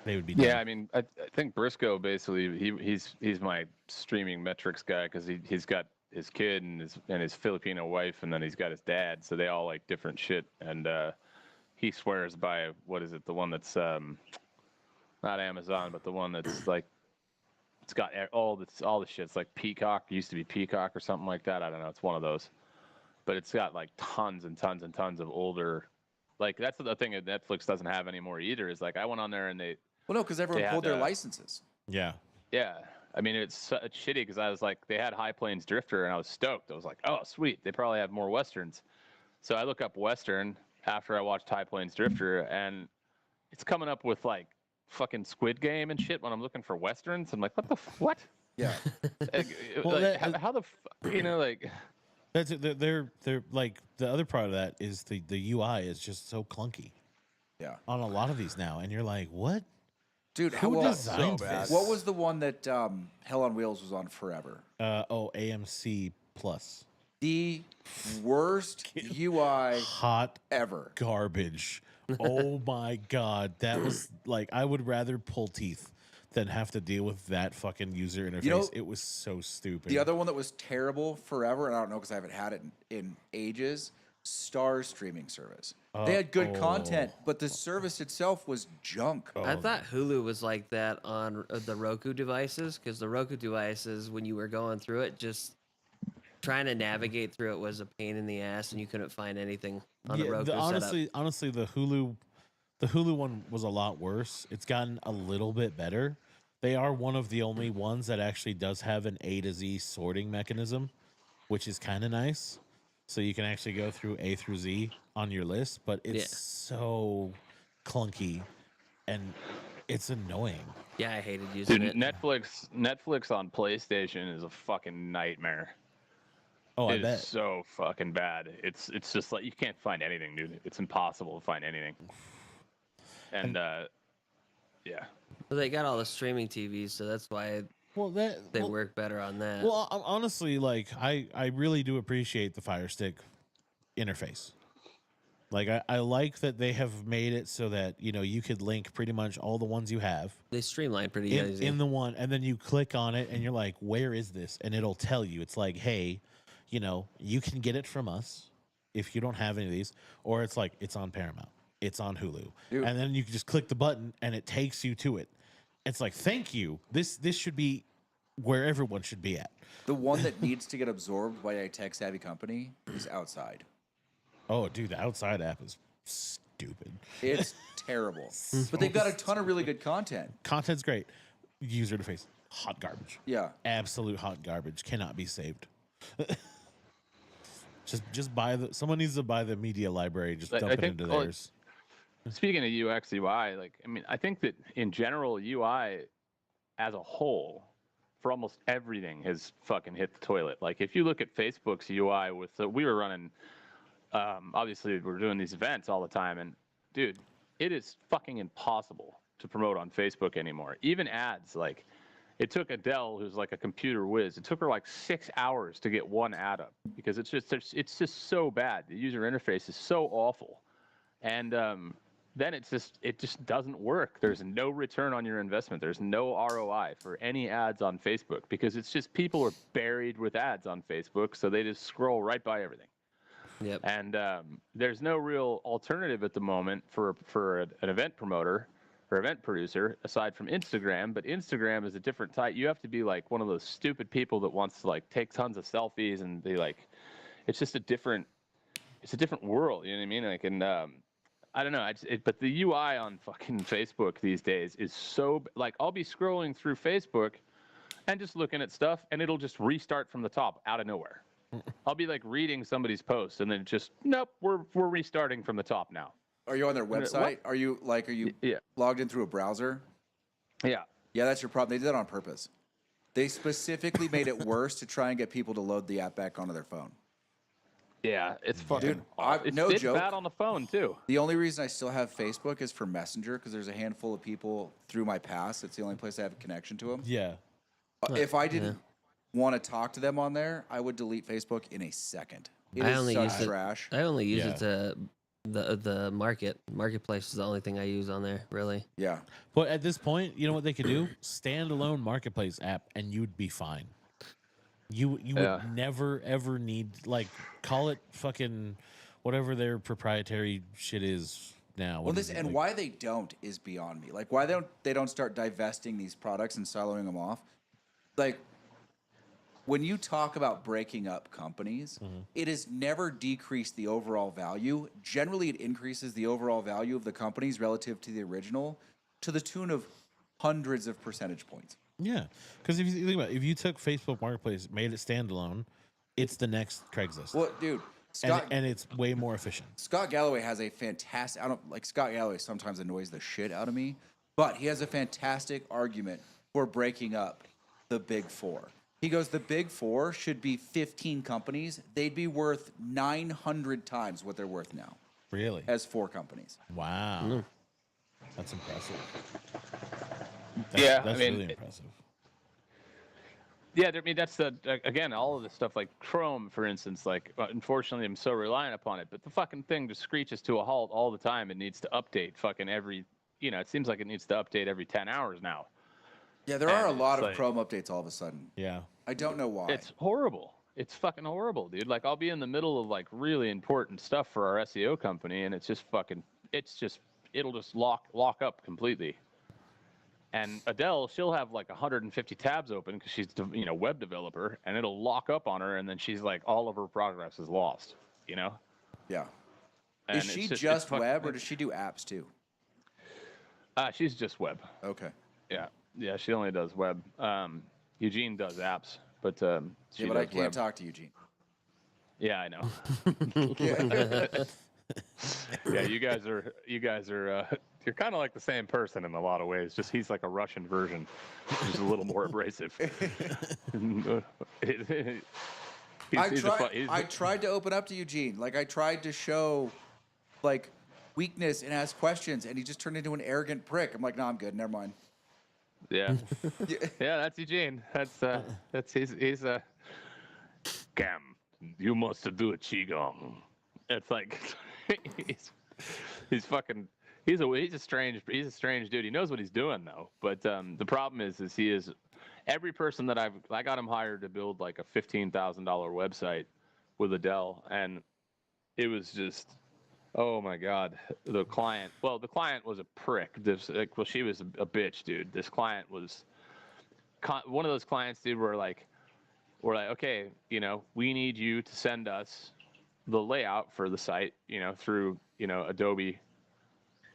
They would be. Yeah, I mean, I think Briscoe basically he's my streaming metrics guy because he's got his kid and his Filipino wife, and then he's got his dad, so they all like different shit. And he swears by what is it? The one that's not Amazon, but the one that's like it's got all the shit. It's like Peacock. It used to be Peacock or something like that. I don't know. It's one of those, but it's got like tons and tons and tons of older. Like that's the thing that Netflix doesn't have anymore either. Is like I went on there and they. Well, no, because everyone They pulled had, their licenses. Yeah. Yeah. I mean, it's shitty because I was like, they had High Plains Drifter, and I was stoked. I was like, oh, sweet. They probably have more Westerns. So I look up Western after I watched High Plains Drifter, and it's coming up with like fucking Squid Game and shit when I'm looking for Westerns. I'm like, what? Yeah. Like, Well, like, that- how the, you know, like, That's they're like the other part of that is the UI is just so clunky Yeah. on a lot of these now, and you're like, what? Dude, Who well, designed so bad. this? what was the one that Hell on Wheels was on forever? AMC Plus? The worst UI Hot ever. garbage. Oh my god, that was like I would rather pull teeth than have to deal with that fucking user interface. know, it was so stupid. The other one that was terrible forever, and I don't know because I haven't had it in ages, Star streaming service. They had good content, but the service itself was junk. I thought Hulu was like that on the Roku devices, because the Roku devices, when you were going through it, just trying to navigate through it was a pain in the ass, and you couldn't find anything on the Roku setup. honestly, the Hulu one was a lot worse. It's gotten a little bit better. They are one of the only ones that actually does have an A to Z sorting mechanism, which is kind of nice. So you can actually go through A through Z on your list, but it's so clunky and it's annoying. Yeah, I hated using dude, it. Netflix on PlayStation is a fucking nightmare. Oh, I It bet. is so fucking bad. It's just like you can't find anything, dude. It's impossible to find anything. And yeah. Well, they got all the streaming TVs, so that's why Well, they work better on that. Well, honestly, like I really do appreciate the Fire Stick interface. Like I like that they have made it so that you could link pretty much all the ones you have they streamline pretty easy. in the one, and then you click on it and you're like, where is this? And it'll tell you. It's like, hey, you can get it from us if you don't have any of these, or it's like it's on Paramount, it's on Hulu, Dude. and then you can just click the button and it takes you to it. It's like, thank you. This should be where everyone should be at. The one that needs to get absorbed by a tech savvy company is Outside. Oh, dude, the Outside app is stupid. It's terrible. But they've got a ton of really good content. Content's great. User interface, hot garbage. Yeah. Absolute hot garbage. Cannot be saved. just buy someone needs to buy the media library. Just I dump it think- into well, theirs. Speaking of UX UI, like I mean, I think that in general UI as a whole for almost everything has fucking hit the toilet. Like if you look at Facebook's UI we were running obviously we're doing these events all the time, and dude, it is fucking impossible to promote on Facebook anymore. Even ads, like it took Adele, who's like a computer whiz, it took her like 6 hours to get one ad up because it's just so bad. The user interface is so awful. And then it just doesn't work. There's no return on your investment. There's no ROI for any ads on Facebook because it's just people are buried with ads on Facebook, so they just scroll right by everything. Yep. And there's no real alternative at the moment for an event promoter or event producer aside from Instagram. But Instagram is a different type. You have to be like one of those stupid people that wants to like take tons of selfies and be like, it's just a different world. You know what I mean? Like, and I don't know. But the UI on fucking Facebook these days is so like I'll be scrolling through Facebook and just looking at stuff, and it'll just restart from the top out of nowhere. I'll be like reading somebody's post, and then just nope, we're restarting from the top now. Are you on their website? Are you Yeah. logged in through a browser? Yeah. Yeah, that's your problem. They did that on purpose. They specifically made it worse to try and get people to load the app back onto their phone. Yeah, it's fucking. Dude, it's no joke. bad on the phone too. The only reason I still have Facebook is for Messenger because there's a handful of people through my past. It's the only place I have a connection to them. Yeah. If I didn't want to talk to them on there, I would delete Facebook in a second. It I is only such use it- trash. I only use Yeah. it to the marketplace is the only thing I use on there, really. Yeah. But at this point, you know what they could do? Standalone marketplace app, and you'd be fine. You would never ever need, like, call it fucking whatever their proprietary shit is, now? Well, why they don't is beyond me. Like, why they don't start divesting these products and siloing them off? Like, when you talk about breaking up companies, it has never decreased the overall value. Generally, it increases the overall value of the companies relative to the original to the tune of hundreds of percentage points. Yeah, because if you think about it, if you took Facebook Marketplace, made it standalone, it's the next Craigslist. Well, dude, Scott and it's way more efficient. Scott Galloway has a fantastic. I don't like Scott Galloway. Sometimes annoys the shit out of me, but he has a fantastic argument for breaking up the Big Four. He goes, the Big Four should be 15 companies. They'd be worth 900 times what they're worth now. Really? As 4 companies. Wow. That's impressive. Yeah, that's I mean, really impressive. Yeah, I mean, that's again, all of this stuff like Chrome, for instance, like, unfortunately, I'm so reliant upon it, but the fucking thing just screeches to a halt all the time. It needs to update fucking every, it seems like it needs to update every 10 hours now. Yeah, there are a lot of like, Chrome updates all of a sudden. Yeah. I don't know why. It's horrible. It's fucking horrible, dude. Like, I'll be in the middle of like really important stuff for our SEO company, and it'll just lock up completely. And Adele, she'll have like 150 tabs open because she's web developer, and it'll lock up on her, and then she's like, all of her progress is lost. Yeah. And is she just web, or does she do apps too? She's just web. Okay. Yeah, she only does web. Eugene does apps, but she but does I can't web. talk to Eugene. Yeah, I know. Yeah, you guys are you're kind of like the same person in a lot of ways. Just he's like a Russian version, just a little more abrasive. I tried to open up to Eugene. Like, I tried to show like weakness and ask questions, and he just turned into an arrogant prick. I'm like, no, I'm good. Never mind. Yeah, yeah, that's Eugene. He's Cam. You must do a qigong. It's like he's a strange dude. He knows what he's doing though. But the problem is he is every person that I got him hired to build like a $15,000 website with Adele, and it was just, oh my God, the client was a prick. She was a bitch, dude. This client was one of those clients, dude, where we're like, okay, we need you to send us the layout for the site, through, Adobe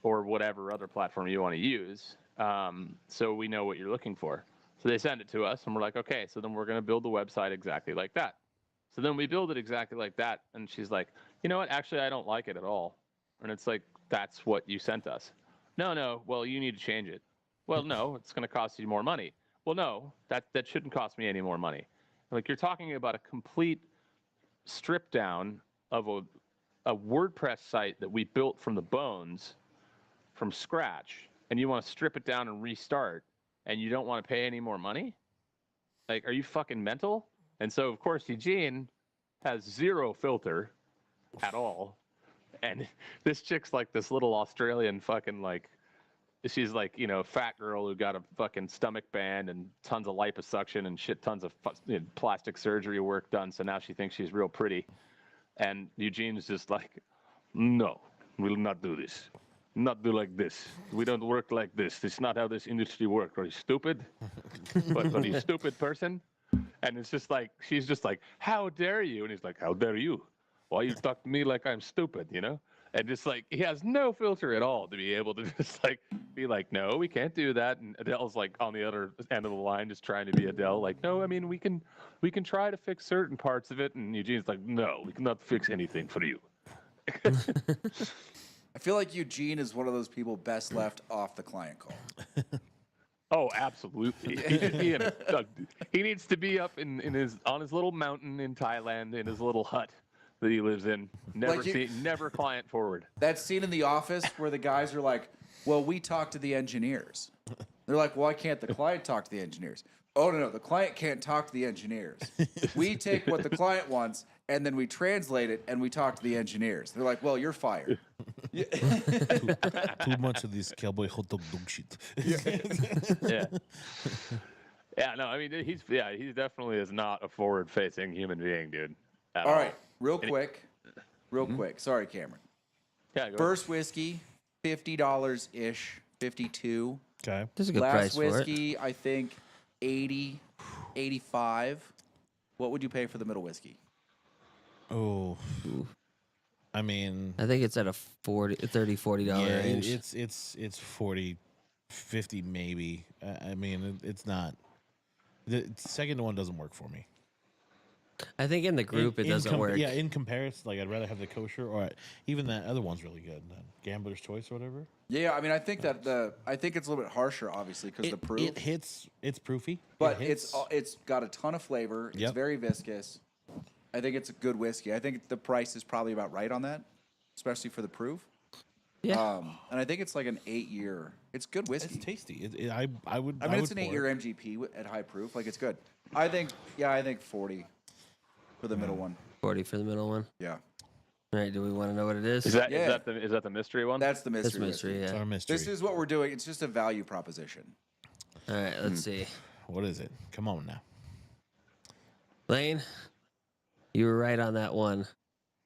or whatever other platform you want to use. So we know what you're looking for. So they send it to us, and we're like, okay, so then we're going to build the website exactly like that. So then we build it exactly like that. And she's like, you know what? Actually, I don't like it at all. And it's like, that's what you sent us. No. Well, you need to change it. Well, no, it's going to cost you more money. Well, no, that shouldn't cost me any more money. Like, you're talking about a complete strip down of a WordPress site that we built from the bones, from scratch, and you want to strip it down and restart, and you don't want to pay any more money? Like, are you fucking mental? And so, of course, Eugene has zero filter at all. And this chick's like this little Australian fucking she's like, fat girl who got a fucking stomach band and tons of liposuction and shit tons of plastic surgery work done. So now she thinks she's real pretty. And Eugene's just like, no, we'll not do this. Not do like this. We don't work like this. It's not how this industry works. Are you stupid? But are you stupid person? And it's just like, she's just like, how dare you? And he's like, how dare you? Why you talk to me like I'm stupid, And just like, he has no filter at all to be able to just like be like, no, we can't do that. And Adele's like on the other end of the line, just trying to be Adele. Like, no, I mean, we can try to fix certain parts of it. And Eugene's like, no, we cannot fix anything for you. I feel like Eugene is one of those people best left off the client call. Oh, absolutely. He needs to be up on his little mountain in Thailand in his little hut that he lives in. Never client forward. That scene in The Office where the guys are like, well, we talk to the engineers. They're like, why can't the client talk to the engineers? Oh, no, the client can't talk to the engineers. We take what the client wants, and then we translate it, and we talk to the engineers. They're like, well, you're fired. Too much of this cowboy hot dog shit. Yeah. Yeah, no, I mean, he definitely is not a forward-facing human being, dude. All right, real quick. Sorry, Cameron. Yeah, go First whiskey, $50 ish, 52. Okay. That's a good Last price for it. whiskey, I think 80, 85. What would you pay for the middle whiskey? Oh, Ooh. I mean, I think it's at a $30-$40 yeah, range. it's 40, 50 maybe. I mean, it's not. The second one doesn't work for me. I think in the group it doesn't work. Yeah, in comparison, like I'd rather have the kosher or even that other one's really good, Gambler's Choice or whatever. Yeah, I mean, I think that I think it's a little bit harsher, obviously, because the proof. It hits. It's proofy, But it hits. it's got a ton of flavor. It's Yep. very viscous. I think it's a good whiskey. I think the price is probably about right on that, especially for the proof. Yeah. And I think it's like an 8-year. It's good whiskey. It's tasty. I would. I mean, it's would an pour 8-year it. MGP at high proof. Like, it's good. I think 40 for the middle one. 40 for the middle one. Yeah, All right, do we want to know what it is? Is that Yeah. is that the mystery one? that's the That's mystery. mystery, whiskey. It's yeah. our mystery. This is what we're doing. It's just a value proposition. All right, let's see. What is it? Come on now. Lane, you were right on that one.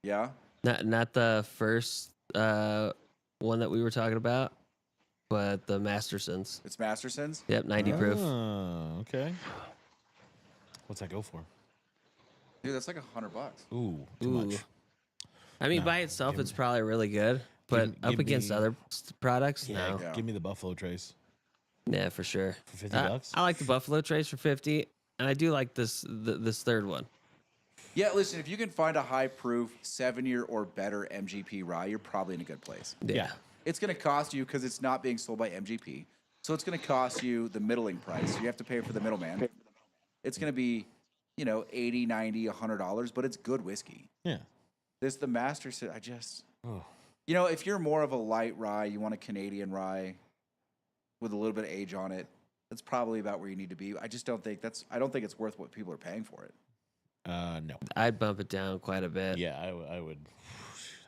Yeah. Not the first one that we were talking about, but the Mastersons. It's Masterson's. Yep, 90 proof. Oh, okay. What's that go for? Dude, that's like $100. Ooh, too Ooh. much. I mean, No, by itself, give it's me- probably really good, but give up against me- other products, Yeah, no. Yeah. give me the Buffalo Trace Yeah, for sure. for $50. I like the Buffalo Trace for 50, and I do like this third one. Yeah, listen, if you can find a high proof 7-year or better MGP rye, you're probably in a good place. Yeah. It's going to cost you because it's not being sold by MGP. So it's going to cost you the middling price. You have to pay for the middleman. It's going to be, $80, $90, $100, but it's good whiskey. Yeah. The Master, Oh. if you're more of a light rye, you want a Canadian rye with a little bit of age on it, that's probably about where you need to be. I just don't think I don't think it's worth what people are paying for it. No. I'd bump it down quite a bit. Yeah, I would.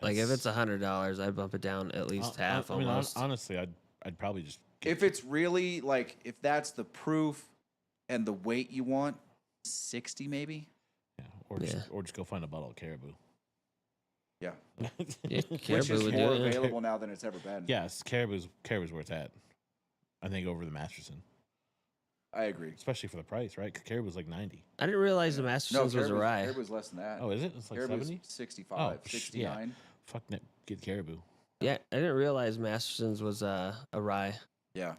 Like if That's- it's $100, I'd bump it down at least half I mean, almost. honestly, I'd probably just. If it's really if that's the proof and the weight you want, 60 maybe. Yeah, Yeah. or just go find a bottle of Caribou. Yeah. Yeah, Which Caribou is would more do it. available now than it's ever been. Yes, Caribou's where it's at. I think over the Masterson, I agree. especially for the price, right? 'Cause Caribou's like 90. I didn't realize the Mastersons was a rye. Caribou's less than that. Oh, is it? It's like Caribou's 70. 65, Oh, yeah. 69. Fuck, get Caribou. Yeah, I didn't realize Mastersons was a rye. Yeah.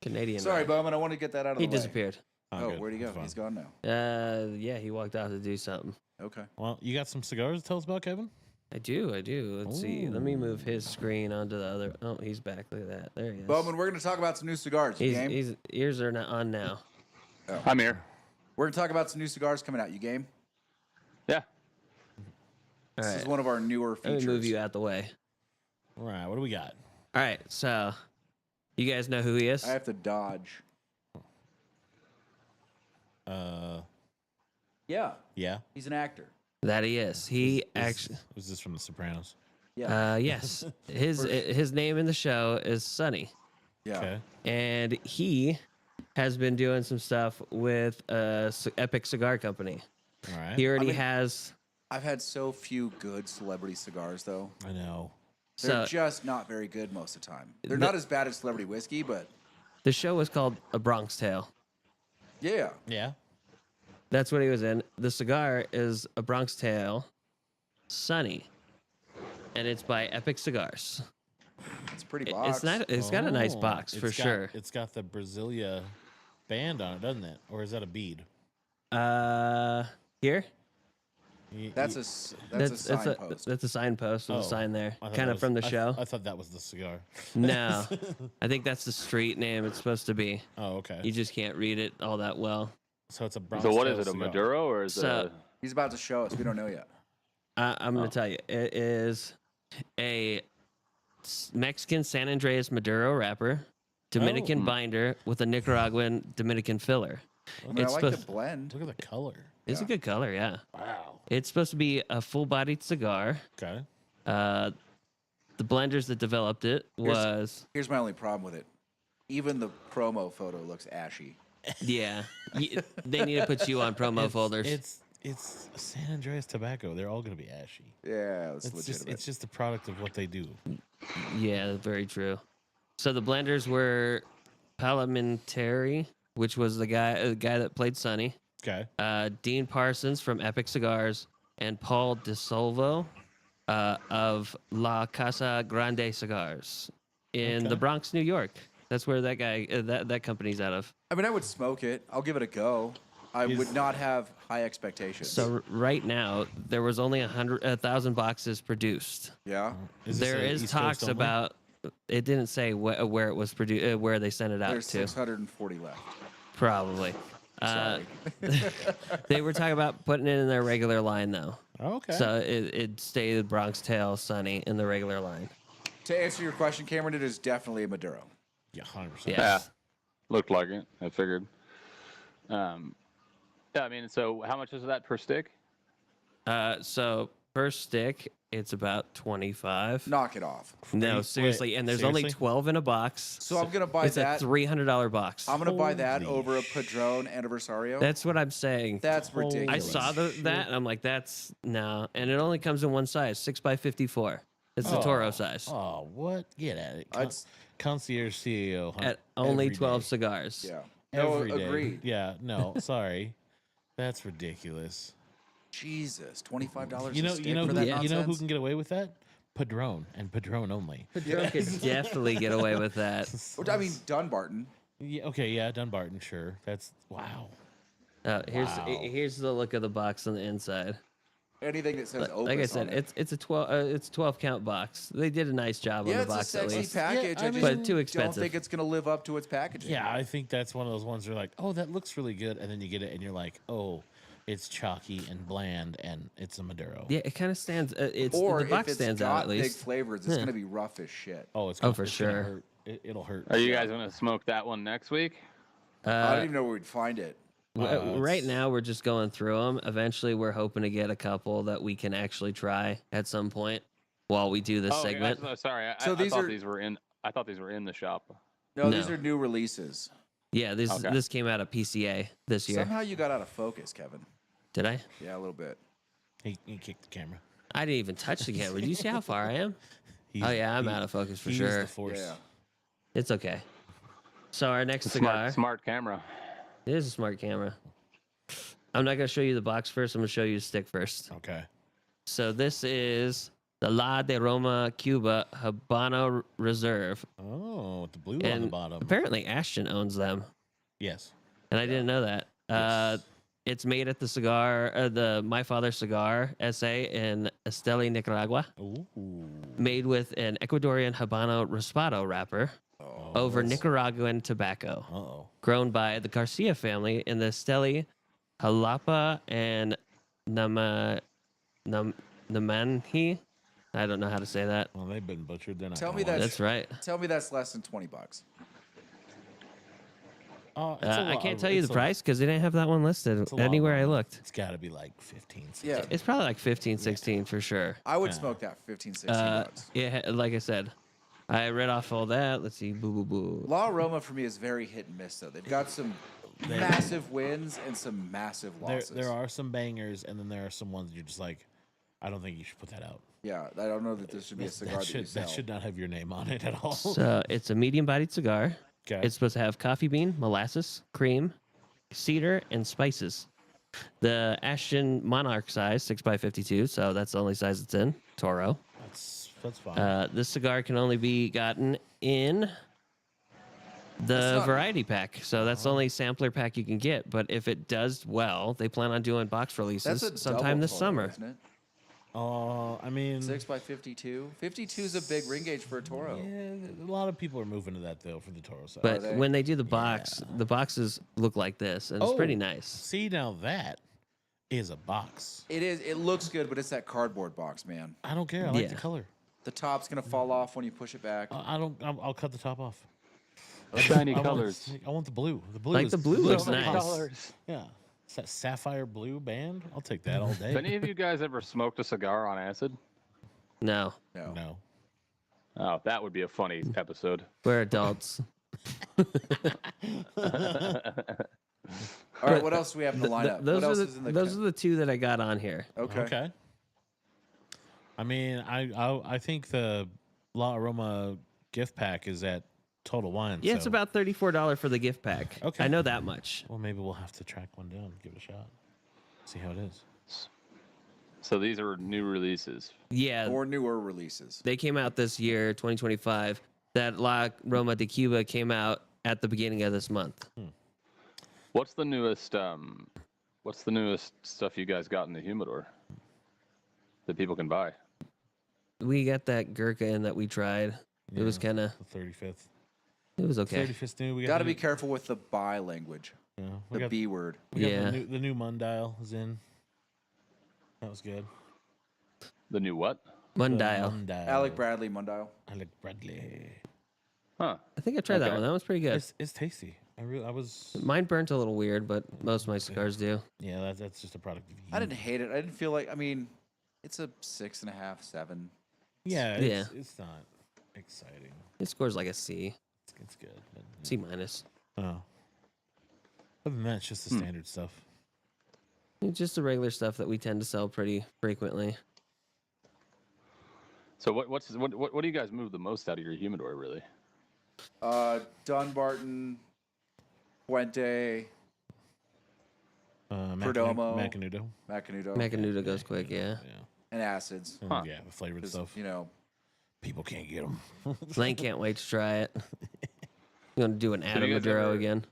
Canadian Sorry, rye. Bowman. I want to get that out of He the way. disappeared. Oh, good. where'd he go? It's fine. He's gone now. Yeah, he walked out to do something. Okay. Well, you got some cigars to tell us about, Kevin? I do. Let's see. Let me move his screen onto the other. Oh, he's back. Look at that. There he is. Bowman, we're going to talk about some new cigars. You game? His ears are not on now. I'm here. We're going to talk about some new cigars coming out. You game? Yeah. All This right. is one of our newer Let features. me move you out the way. All right, what do we got? All right. So, you guys know who he is? I have to dodge. Yeah. Yeah. He's an actor. That he is. He actually. Was this from The Sopranos? Yeah. Yes. His name in the show is Sonny, yeah. Okay. and he has been doing some stuff with Epic Cigar Company. All right. He already mean- has. I've had so few good celebrity cigars, though. I know. They're So just not very good most of the time. They're The- not as bad as celebrity whiskey, but the show was called A Bronx Tale. yeah. Yeah. That's what he was in. The cigar is A Bronx Tale, Sunny, and it's by Epic Cigars. It's a pretty box. It's not. It's got a nice Oh, box for it's got- sure. It's got the Brasilia band on it, doesn't it? Or is that a bead? Here. That's a signpost. That's a signpost with Oh, a sign there, I thought kind that of was- from the I- show. I thought that was the cigar. No, I think that's the street name it's supposed to be. Oh, okay. You just can't read it all that well. So it's a Bronx So what is Tale it? A cigar. Maduro or is So- it? He's about to show us. We don't know yet. I'm going to tell you, it is a Mexican San Andreas Maduro wrapper, Dominican binder with a Nicaraguan Dominican filler. I mean, It's I like the supposed- blend. Look at the color. It's a Yeah. good color, yeah. Wow. It's supposed to be a full-bodied cigar. Okay. The blenders that developed it was Here's my only problem with it. Even the promo photo looks ashy. they need to put you on promo folders. it's San Andreas tobacco. They're all gonna be ashy. Yeah, that's It's legitimate. it's just a product of what they do. Yeah, very true. So the blenders were Parlamentary, which was the guy that played Sonny, Okay. Dean Parsons from Epic Cigars, and Paul DeSolvo of La Casa Grande Cigars in the Okay. Bronx, New York. That's where that guy that company's out of. I mean, I would smoke it. I'll give it a go. I Is- would not have high expectations. So right now there was only 1,000 boxes produced. yeah, Is this There a is East Coast talks only? about. It didn't say where it was produced, where they sent it out there's to. 640 left. Probably. Sorry. They were talking about putting it in their regular line though. Okay. So it stayed Bronx Tail Sunny in the regular line. To answer your question, Cameron, it is definitely a Maduro. Yeah, 100%. Yeah. Yeah, looked like it. I figured. Yeah, I mean, so how much is that per stick? So per stick, it's about 25. Knock it off. No, Wait, seriously, and there's only seriously? 12 in a box. So I'm gonna buy It's that. a $300 box. I'm gonna buy that Holy over a Padron Anniversario. That's what I'm saying. That's Holy I ridiculous. saw that, and I'm like, that's no, and it only comes in one size, 6x54. It's the Toro size Oh, what? Get at it. It's- Concierge CEO. at only every 12 day. cigars. Yeah. No, Every day. agreed. Yeah, no, sorry. That's ridiculous. Jesus, $25 You know, a stick you know, for who, that you know who nonsense? can get away with that? Padron and Padron only. Padron could definitely get away with that. Which, I mean, Dunbarton. Yeah, okay, yeah, Dunbarton, sure. That's wow. Here's here's the look of the box on the inside. Anything that says Opus Like I said, on it. it's a 12 count box. They did a nice job Yeah, on the it's a box at sexy least. package. Yeah, I I just mean- But too don't expensive. think it's gonna live up to its packaging. Yeah, I think that's one of those ones where like, oh, that looks really good, and then you get it, and you're like, oh, it's chalky and bland, and it's a Maduro. Yeah, it kind of stands. It's Or the if box it's stands got out at big least. flavors, it's gonna be rough as shit. Oh, it's For it's gonna sure. hurt. It'll hurt. Are you guys gonna smoke that one next week? I don't even know where we'd find it. Right now, we're just going through them. Eventually, we're hoping to get a couple that we can actually try at some point while we do this Oh, okay, segment. sorry, So I these thought are- these were in. I thought these were in the shop. No, these No. are new releases. Yeah, Okay. this came out of PCA this year. Somehow you got out of focus, Kevin. Did I? Yeah, a little bit. He kicked the camera. I didn't even touch the camera. Do you see how far I am? He's- Oh yeah, I'm he- out of focus for he used sure. the force. Yeah. It's okay. So our next cigar. Smart camera. It is a smart camera. I'm not gonna show you the box first. I'm gonna show you the stick first. Okay. So this is the La de Roma Cuba Habano Reserve, Oh, with the blue on the and bottom. apparently Ashton owns them, Yes. and I didn't know that. Yes. It's made at the My Father Cigar SA in Esteli, Nicaragua, Ooh. made with an Ecuadorian Habano Raspado wrapper over Nicaraguan tobacco. Uh-oh. Grown by the Garcia family in the Esteli, Jalapa, and Namanhi. I don't know how to say that. Well, they've been butchered. They're not Tell gonna me like that- That's right. Tell me that's less than $20. it. It's a I lot- can't tell you it's the a- price because they didn't have that one listed it's a lot anywhere I longer. looked. It's got to be like 15. Yeah. 16. It's probably like 15, 16 for sure. I would smoke that for 15, 16 bucks. Yeah, like I said, I read off all that. Let's see. Boo, boo, boo. La Roma for me is very hit and miss, though. They've got some massive wins and some massive losses. There are some bangers, and then there are some ones that you're just like, I don't think you should put that out. Yeah, I don't know that this should be a cigar that, you sell. that should not have your name on it at all. So it's a medium-bodied cigar. Okay. It's supposed to have coffee bean, molasses, cream, cedar, and spices. The Ashton Monarch size, 6x52, so that's the only size it's in. Toro. That's fine. This cigar can only be gotten in the not- variety pack, so that's the only sampler pack you can get. But if it does well, they plan on doing box releases That's a sometime double this Toro, summer. isn't it? I mean, 6x52. 52 is a big ring gauge for a Toro. yeah, a lot of people are moving to that though for the Toro side. But they? when they do the box, the boxes look like this, and it's pretty Oh. nice. See, now that is a box. It is. It looks good, but it's that cardboard box, man. I don't care. I like Yeah. the color. The top's gonna fall off when you push it back. I don't. I'll cut the top off. Shiny I want- colors. I want the blue. The blue. Like is the blue looks so nice. Yeah. It's that sapphire blue band. I'll take that all day. Have any of you guys ever smoked a cigar on acid? No, No. No. Oh, that would be a funny episode. we're adults. All right, what else do we have in the Th- lineup? those What are else the, is in the? those are the two that I got on here. Okay. I mean, I think the La Aroma gift pack is at Total Wine. Yeah, it's so- about $34 for the gift pack. Okay. I know that much. Well, maybe we'll have to track one down and give it a shot. See how it is. So these are new releases. Yeah, Or newer releases. they came out this year, 2025. That La Roma de Cuba came out at the beginning of this month. What's the newest stuff you guys got in the humidor that people can buy? We got that Gurkha in that we tried. It was Yeah, kind of, the 35th. it was okay. 35th new. We Got to the be new- careful with the buy language, Yeah, we the got, B word. we got Yeah. the new Mundial is in. That was good. The new what? Mundial. Mundial. Alec Bradley, Mundial. Alec Bradley. Huh. I think I tried that Okay. one. That was pretty good. It's tasty. I was. Mine burnt a little weird, but most of my cigars do. Yeah, that's just a product of I didn't hate it. I didn't feel like. I mean, it's a 6.5, 7. Yeah, Yeah. It's not exciting. It scores like a C, It's good. But, C minus. oh. Other than that, it's just the standard stuff. It's just the regular stuff that we tend to sell pretty frequently. So what do you guys move the most out of your humidor, really? Dunbarton, Puente, Perdomo. Macanudo. Macanudo, Macanudo goes quick, yeah. and acids. Huh. Yeah, the flavored 'Cause, stuff. You know, People can't get them. Lane can't wait to try it. You want to do an Adam you guys Maduro ever- again?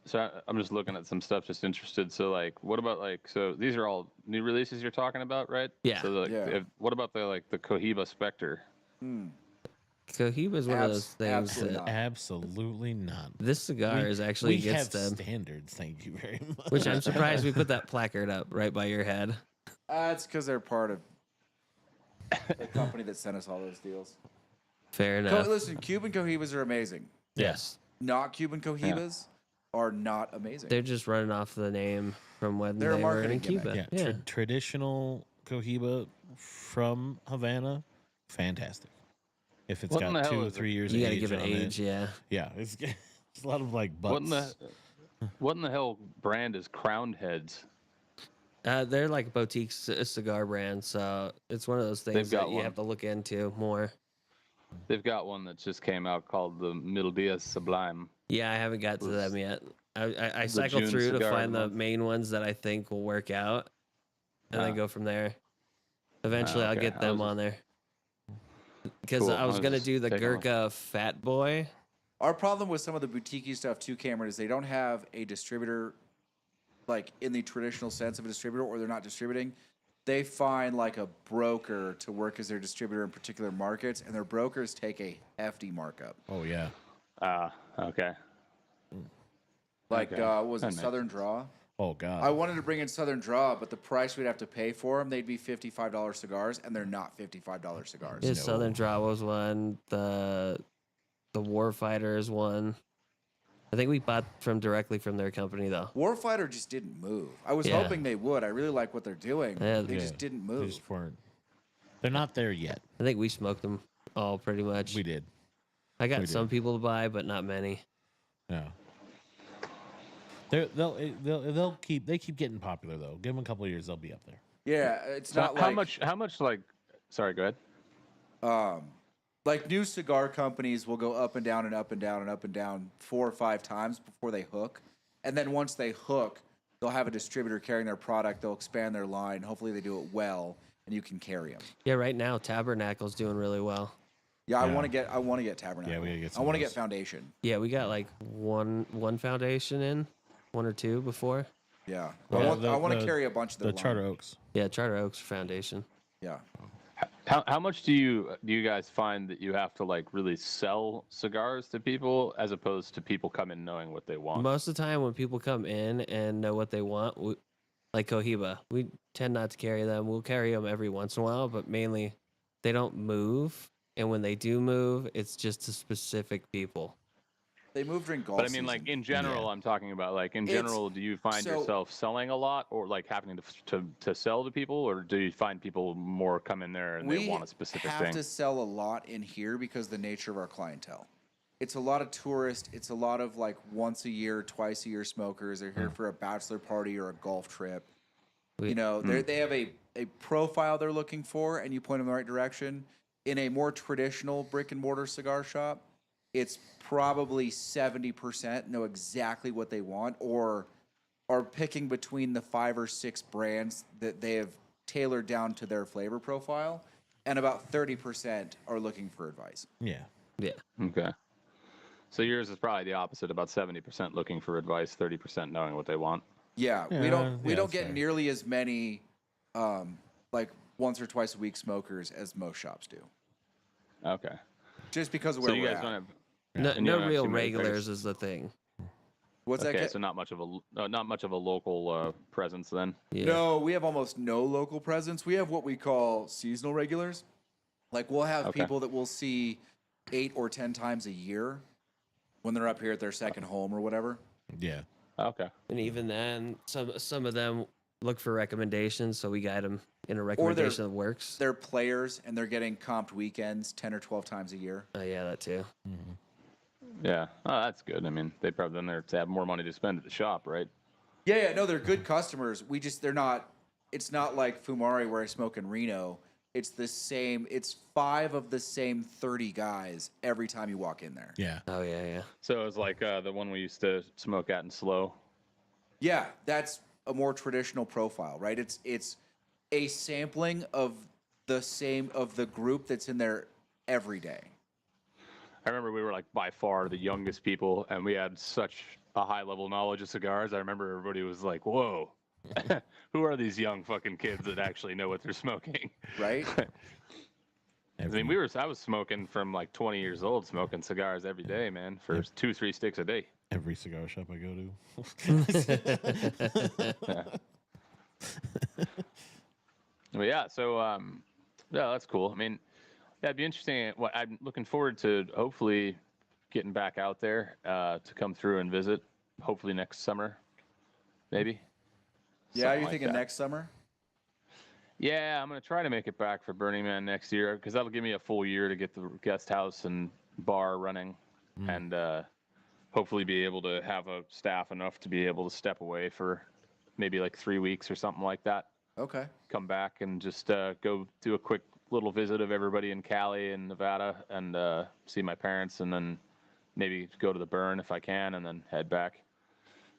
So I'm just looking at some stuff, just interested. So like, what about so these are all new releases you're talking about, right? Yeah. So like, Yeah. what about the Cohiba Spectre? Cohiba is one of those things absolutely that not. Absolutely not. this cigar We- is actually we against have them, standards. Thank you very much. which I'm surprised we put that placard up right by your head. It's because they're part of the company that sent us all those deals. Fair enough. Listen, Cuban Cohibas are amazing. Yes. Not Cuban Cohibas are not amazing. They're just running off the name from when They're a they were marketing in gimmick. Cuba. Yeah, Yeah. traditional Cohiba from Havana, fantastic. If it's What in got the hell 2 or is it? 3 years, You got got to to give it age, yeah. Yeah, it's a lot of like What in butts. what in the hell brand is Crowned Heads? They're like a boutique cigar brand, so it's one of those things got that you one. have to look into more. They've got one that just came out called the Middle Diaz Sublime. Yeah, I haven't got to Was them yet. I the cycle June through to cigar of find the the month. main ones that I think will work out, and then Ah. go from there. Eventually, I'll okay. get I them was on there. Because Cool. I was I was gonna just do the taking a look. Gurkha Fat Boy. Our problem with some of the boutique stuff too, Cameron, is they don't have a distributor, like in the traditional sense of a distributor, or they're not distributing. They find like a broker to work as their distributor in particular markets, and their brokers take a hefty markup. Oh yeah, Okay. Like, Okay. what was That it, makes Southern Draw? oh god. I wanted to bring in Southern Draw, but the price we'd have to pay for them, they'd be $55 cigars, and they're not $55 cigars. His Southern Draw was one. The Warfighter is one. I think we bought directly from their company though. Warfighter just didn't move. I was Yeah. hoping they would. I really like what they're doing. Yeah, They Yeah, just didn't They move. just weren't. They're not there yet. I think we smoked them all pretty much. We did. I got we some did. people to buy, but not many. Yeah. They'll keep getting popular though. Give them a couple of years, they'll be up there. Yeah, it's So not how like much like? Sorry, go ahead. like new cigar companies will go up and down and up and down and up and down 4 or 5 times before they hook. And then once they hook, they'll have a distributor carrying their product. They'll expand their line. Hopefully they do it well, and you can carry them. Yeah, right now Tabernacle's doing really well. Yeah, I Yeah. want to get Tabernacle. Yeah, we gotta get I some want of to get those. Foundation. Yeah, we got like one foundation in, 1 or 2 before. Yeah, Yeah, I want to the- carry a bunch of their The Charter line. Oaks. Yeah, Charter Oaks Foundation. Yeah. How much do you guys find that you have to like really sell cigars to people as opposed to people come in knowing what they want? Most of the time when people come in and know what they want, like Cohiba, we tend not to carry them. We'll carry them every once in a while, but mainly they don't move. And when they do move, it's just to specific people. They moved during golf But I mean, like season. in general, I'm talking about like in It's- general. Do you find so- yourself selling a lot, or like having to sell to people, or do you find people more come in there and they want a specific have thing? to sell a lot in here because of the nature of our clientele. it's a lot of tourists. It's a lot of like once a year, twice a year smokers. They're here for a bachelor party or a golf trip. You know, they have a profile they're looking for, and you point them in the right direction. In a more traditional brick and mortar cigar shop, it's probably 70% know exactly what they want, or are picking between the 5 or 6 brands that they have tailored down to their flavor profile, and about 30% are looking for advice. Yeah. Yeah. Okay. So yours is probably the opposite, about 70% looking for advice, 30% knowing what they want. Yeah, we Yeah, don't that's get fair. nearly as many like once or twice a week smokers as most shops do, Okay. just because of So where you we're guys at. don't have. No, And you no don't have real too many regulars figures. is the thing. What's that? Okay, Kat? so not much of a local presence then. Yeah. No, we have almost no local presence. We have what we call seasonal regulars. Like we'll have Okay. people that we'll see 8 or 10 times a year when they're up here at their second home or whatever. Yeah. Okay. And even then, some of them look for recommendations, so we guide them in a Or recommendation that works. they're players and they're getting comped weekends 10 or 12 times a year. Oh yeah, that too. Yeah. Oh, that's good. I mean, they probably then they're to have more money to spend at the shop, right? Yeah, no, they're good customers. They're not. It's not like Fumari where I smoke in Reno. It's the same. It's 5 of the same 30 guys every time you walk in there. Yeah. Oh yeah, yeah. So it's like the one we used to smoke at in Slow. Yeah, that's a more traditional profile, right? It's a sampling of the group that's in there every day. I remember we were like by far the youngest people, and we had such a high level knowledge of cigars. I remember everybody was like, "Whoa, who are these young fucking kids that actually know what they're smoking?" Right? I mean, I was smoking from like 20 years old, smoking cigars every day, man, for 2-3 sticks a day. Every cigar shop I go to. But yeah, so yeah, that's cool. I mean, yeah, it'd be interesting. What I'm looking forward to, hopefully, getting back out there to come through and visit. Hopefully next summer, maybe. Yeah, Something you're like thinking that. next summer? Yeah, I'm gonna try to make it back for Burning Man next year because that'll give me a full year to get the guest house and bar running, and hopefully be able to have a staff enough to be able to step away for maybe like 3 weeks or something like that. Okay. Come back and just go do a quick little visit of everybody in Cali and Nevada and see my parents, and then maybe go to the burn if I can, and then head back.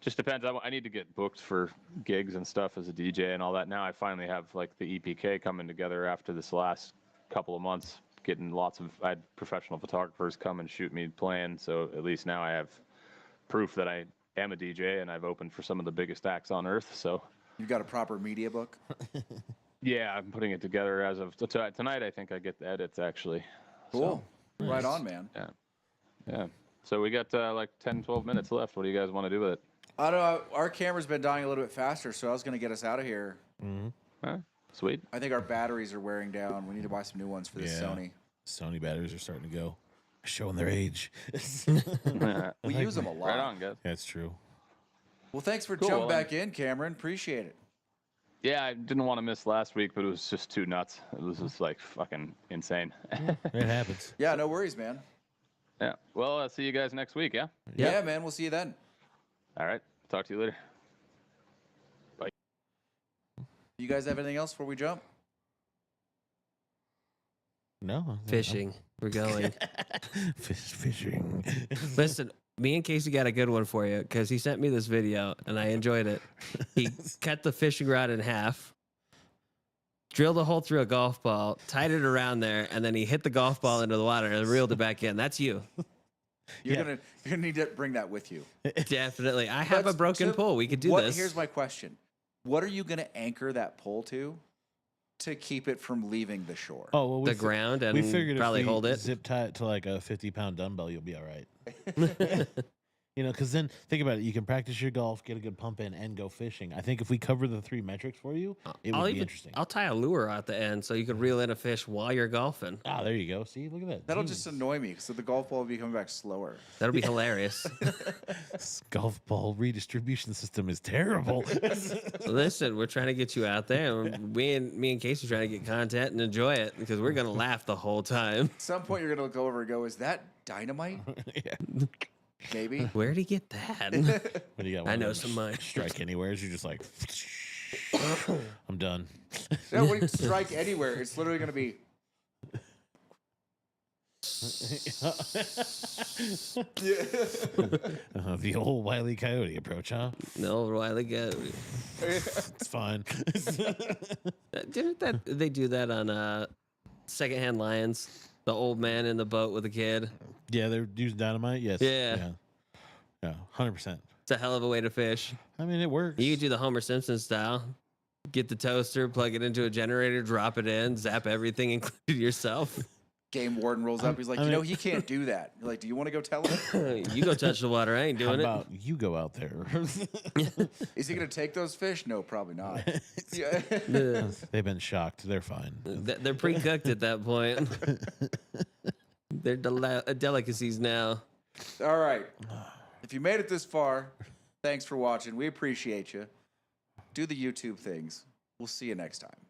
Just depends. I need to get booked for gigs and stuff as a DJ and all that. Now I finally have like the EPK coming together after this last couple of months, getting I had professional photographers come and shoot me playing. So at least now I have proof that I am a DJ, and I've opened for some of the biggest acts on earth. So You've got a proper media book? yeah, I'm putting it together as of tonight. I think I get the edits actually. Cool. So, Right on, man. yeah. So we got like 10, 12 minutes left. What do you guys want to do with it? I don't know. Our camera's been dying a little bit faster, so I was going to get us out of here. Sweet. I think our batteries are wearing down. We need to buy some new ones for this Yeah. Sony. Sony batteries are starting to go, showing their age. We use them a lot. Right on, guys. That's true. Well, thanks for Cool, jumping well, back in, Cameron. Appreciate it. Yeah, I didn't want to miss last week, but it was just too nuts. It was just like fucking insane. It happens. Yeah, no worries, man. Yeah. Well, I'll see you guys next week. Yeah. Yeah, man. We'll see you then. All right. Talk to you later. Bye. You guys have anything else before we jump? No. Fishing. We're going. Fishing. Listen, me and Casey got a good one for you because he sent me this video and I enjoyed it. He cut the fishing rod in half, drilled a hole through a golf ball, tied it around there, and then he hit the golf ball into the water and reeled it back in. That's you. You're gonna need to bring that with you. Definitely. I have a Let's- broken so pole. We could do this. Here's my question: what are you gonna anchor that pole to keep it from leaving the shore? Oh, well, the ground and we figured probably if we hold it. zip tie it to like a 50-pound dumbbell, you'll be all right. You know, because then think about it. You can practice your golf, get a good pump in, and go fishing. I think if we cover the 3 metrics for you, it would be interesting. I'll tie a lure at the end so you could reel in a fish while you're golfing. Ah, there you go. See, look at that. That'll Genius. just annoy me, so the golf ball will be coming back slower. That'll be hilarious. This golf ball redistribution system is terrible. Listen, we're trying to get you out there. Me and Casey trying to get content and enjoy it because we're gonna laugh the whole time. At some point, you're gonna look over and go, "Is that dynamite?" Yeah. Maybe. Where'd he get that? What do you got? I One know of them so much. Strike anywheres. You're just like, I'm done. No, when you strike anywhere, it's literally gonna be. The old Wile E. Coyote approach, huh? No, while ago. It's fine. Didn't they do that on Secondhand Lions? The old man in the boat with the kid. Yeah, they're using dynamite. Yes. Yeah. Yeah. 100%. It's a hell of a way to fish. I mean, it works. You could do the Homer Simpson style. Get the toaster, plug it into a generator, drop it in, zap everything, including yourself. Game warden rolls up. He's like, you know, he can't do that. You're like, do you want to go tell him? You go touch the water. I ain't How doing about you go out there? Is he gonna take those fish? No, probably not. Yeah. it. They've been shocked. They're fine. They're pre-cooked at that point. They're delicacies now. All right. If you made it this far, thanks for watching. We appreciate you. Do the YouTube things. We'll see you next time.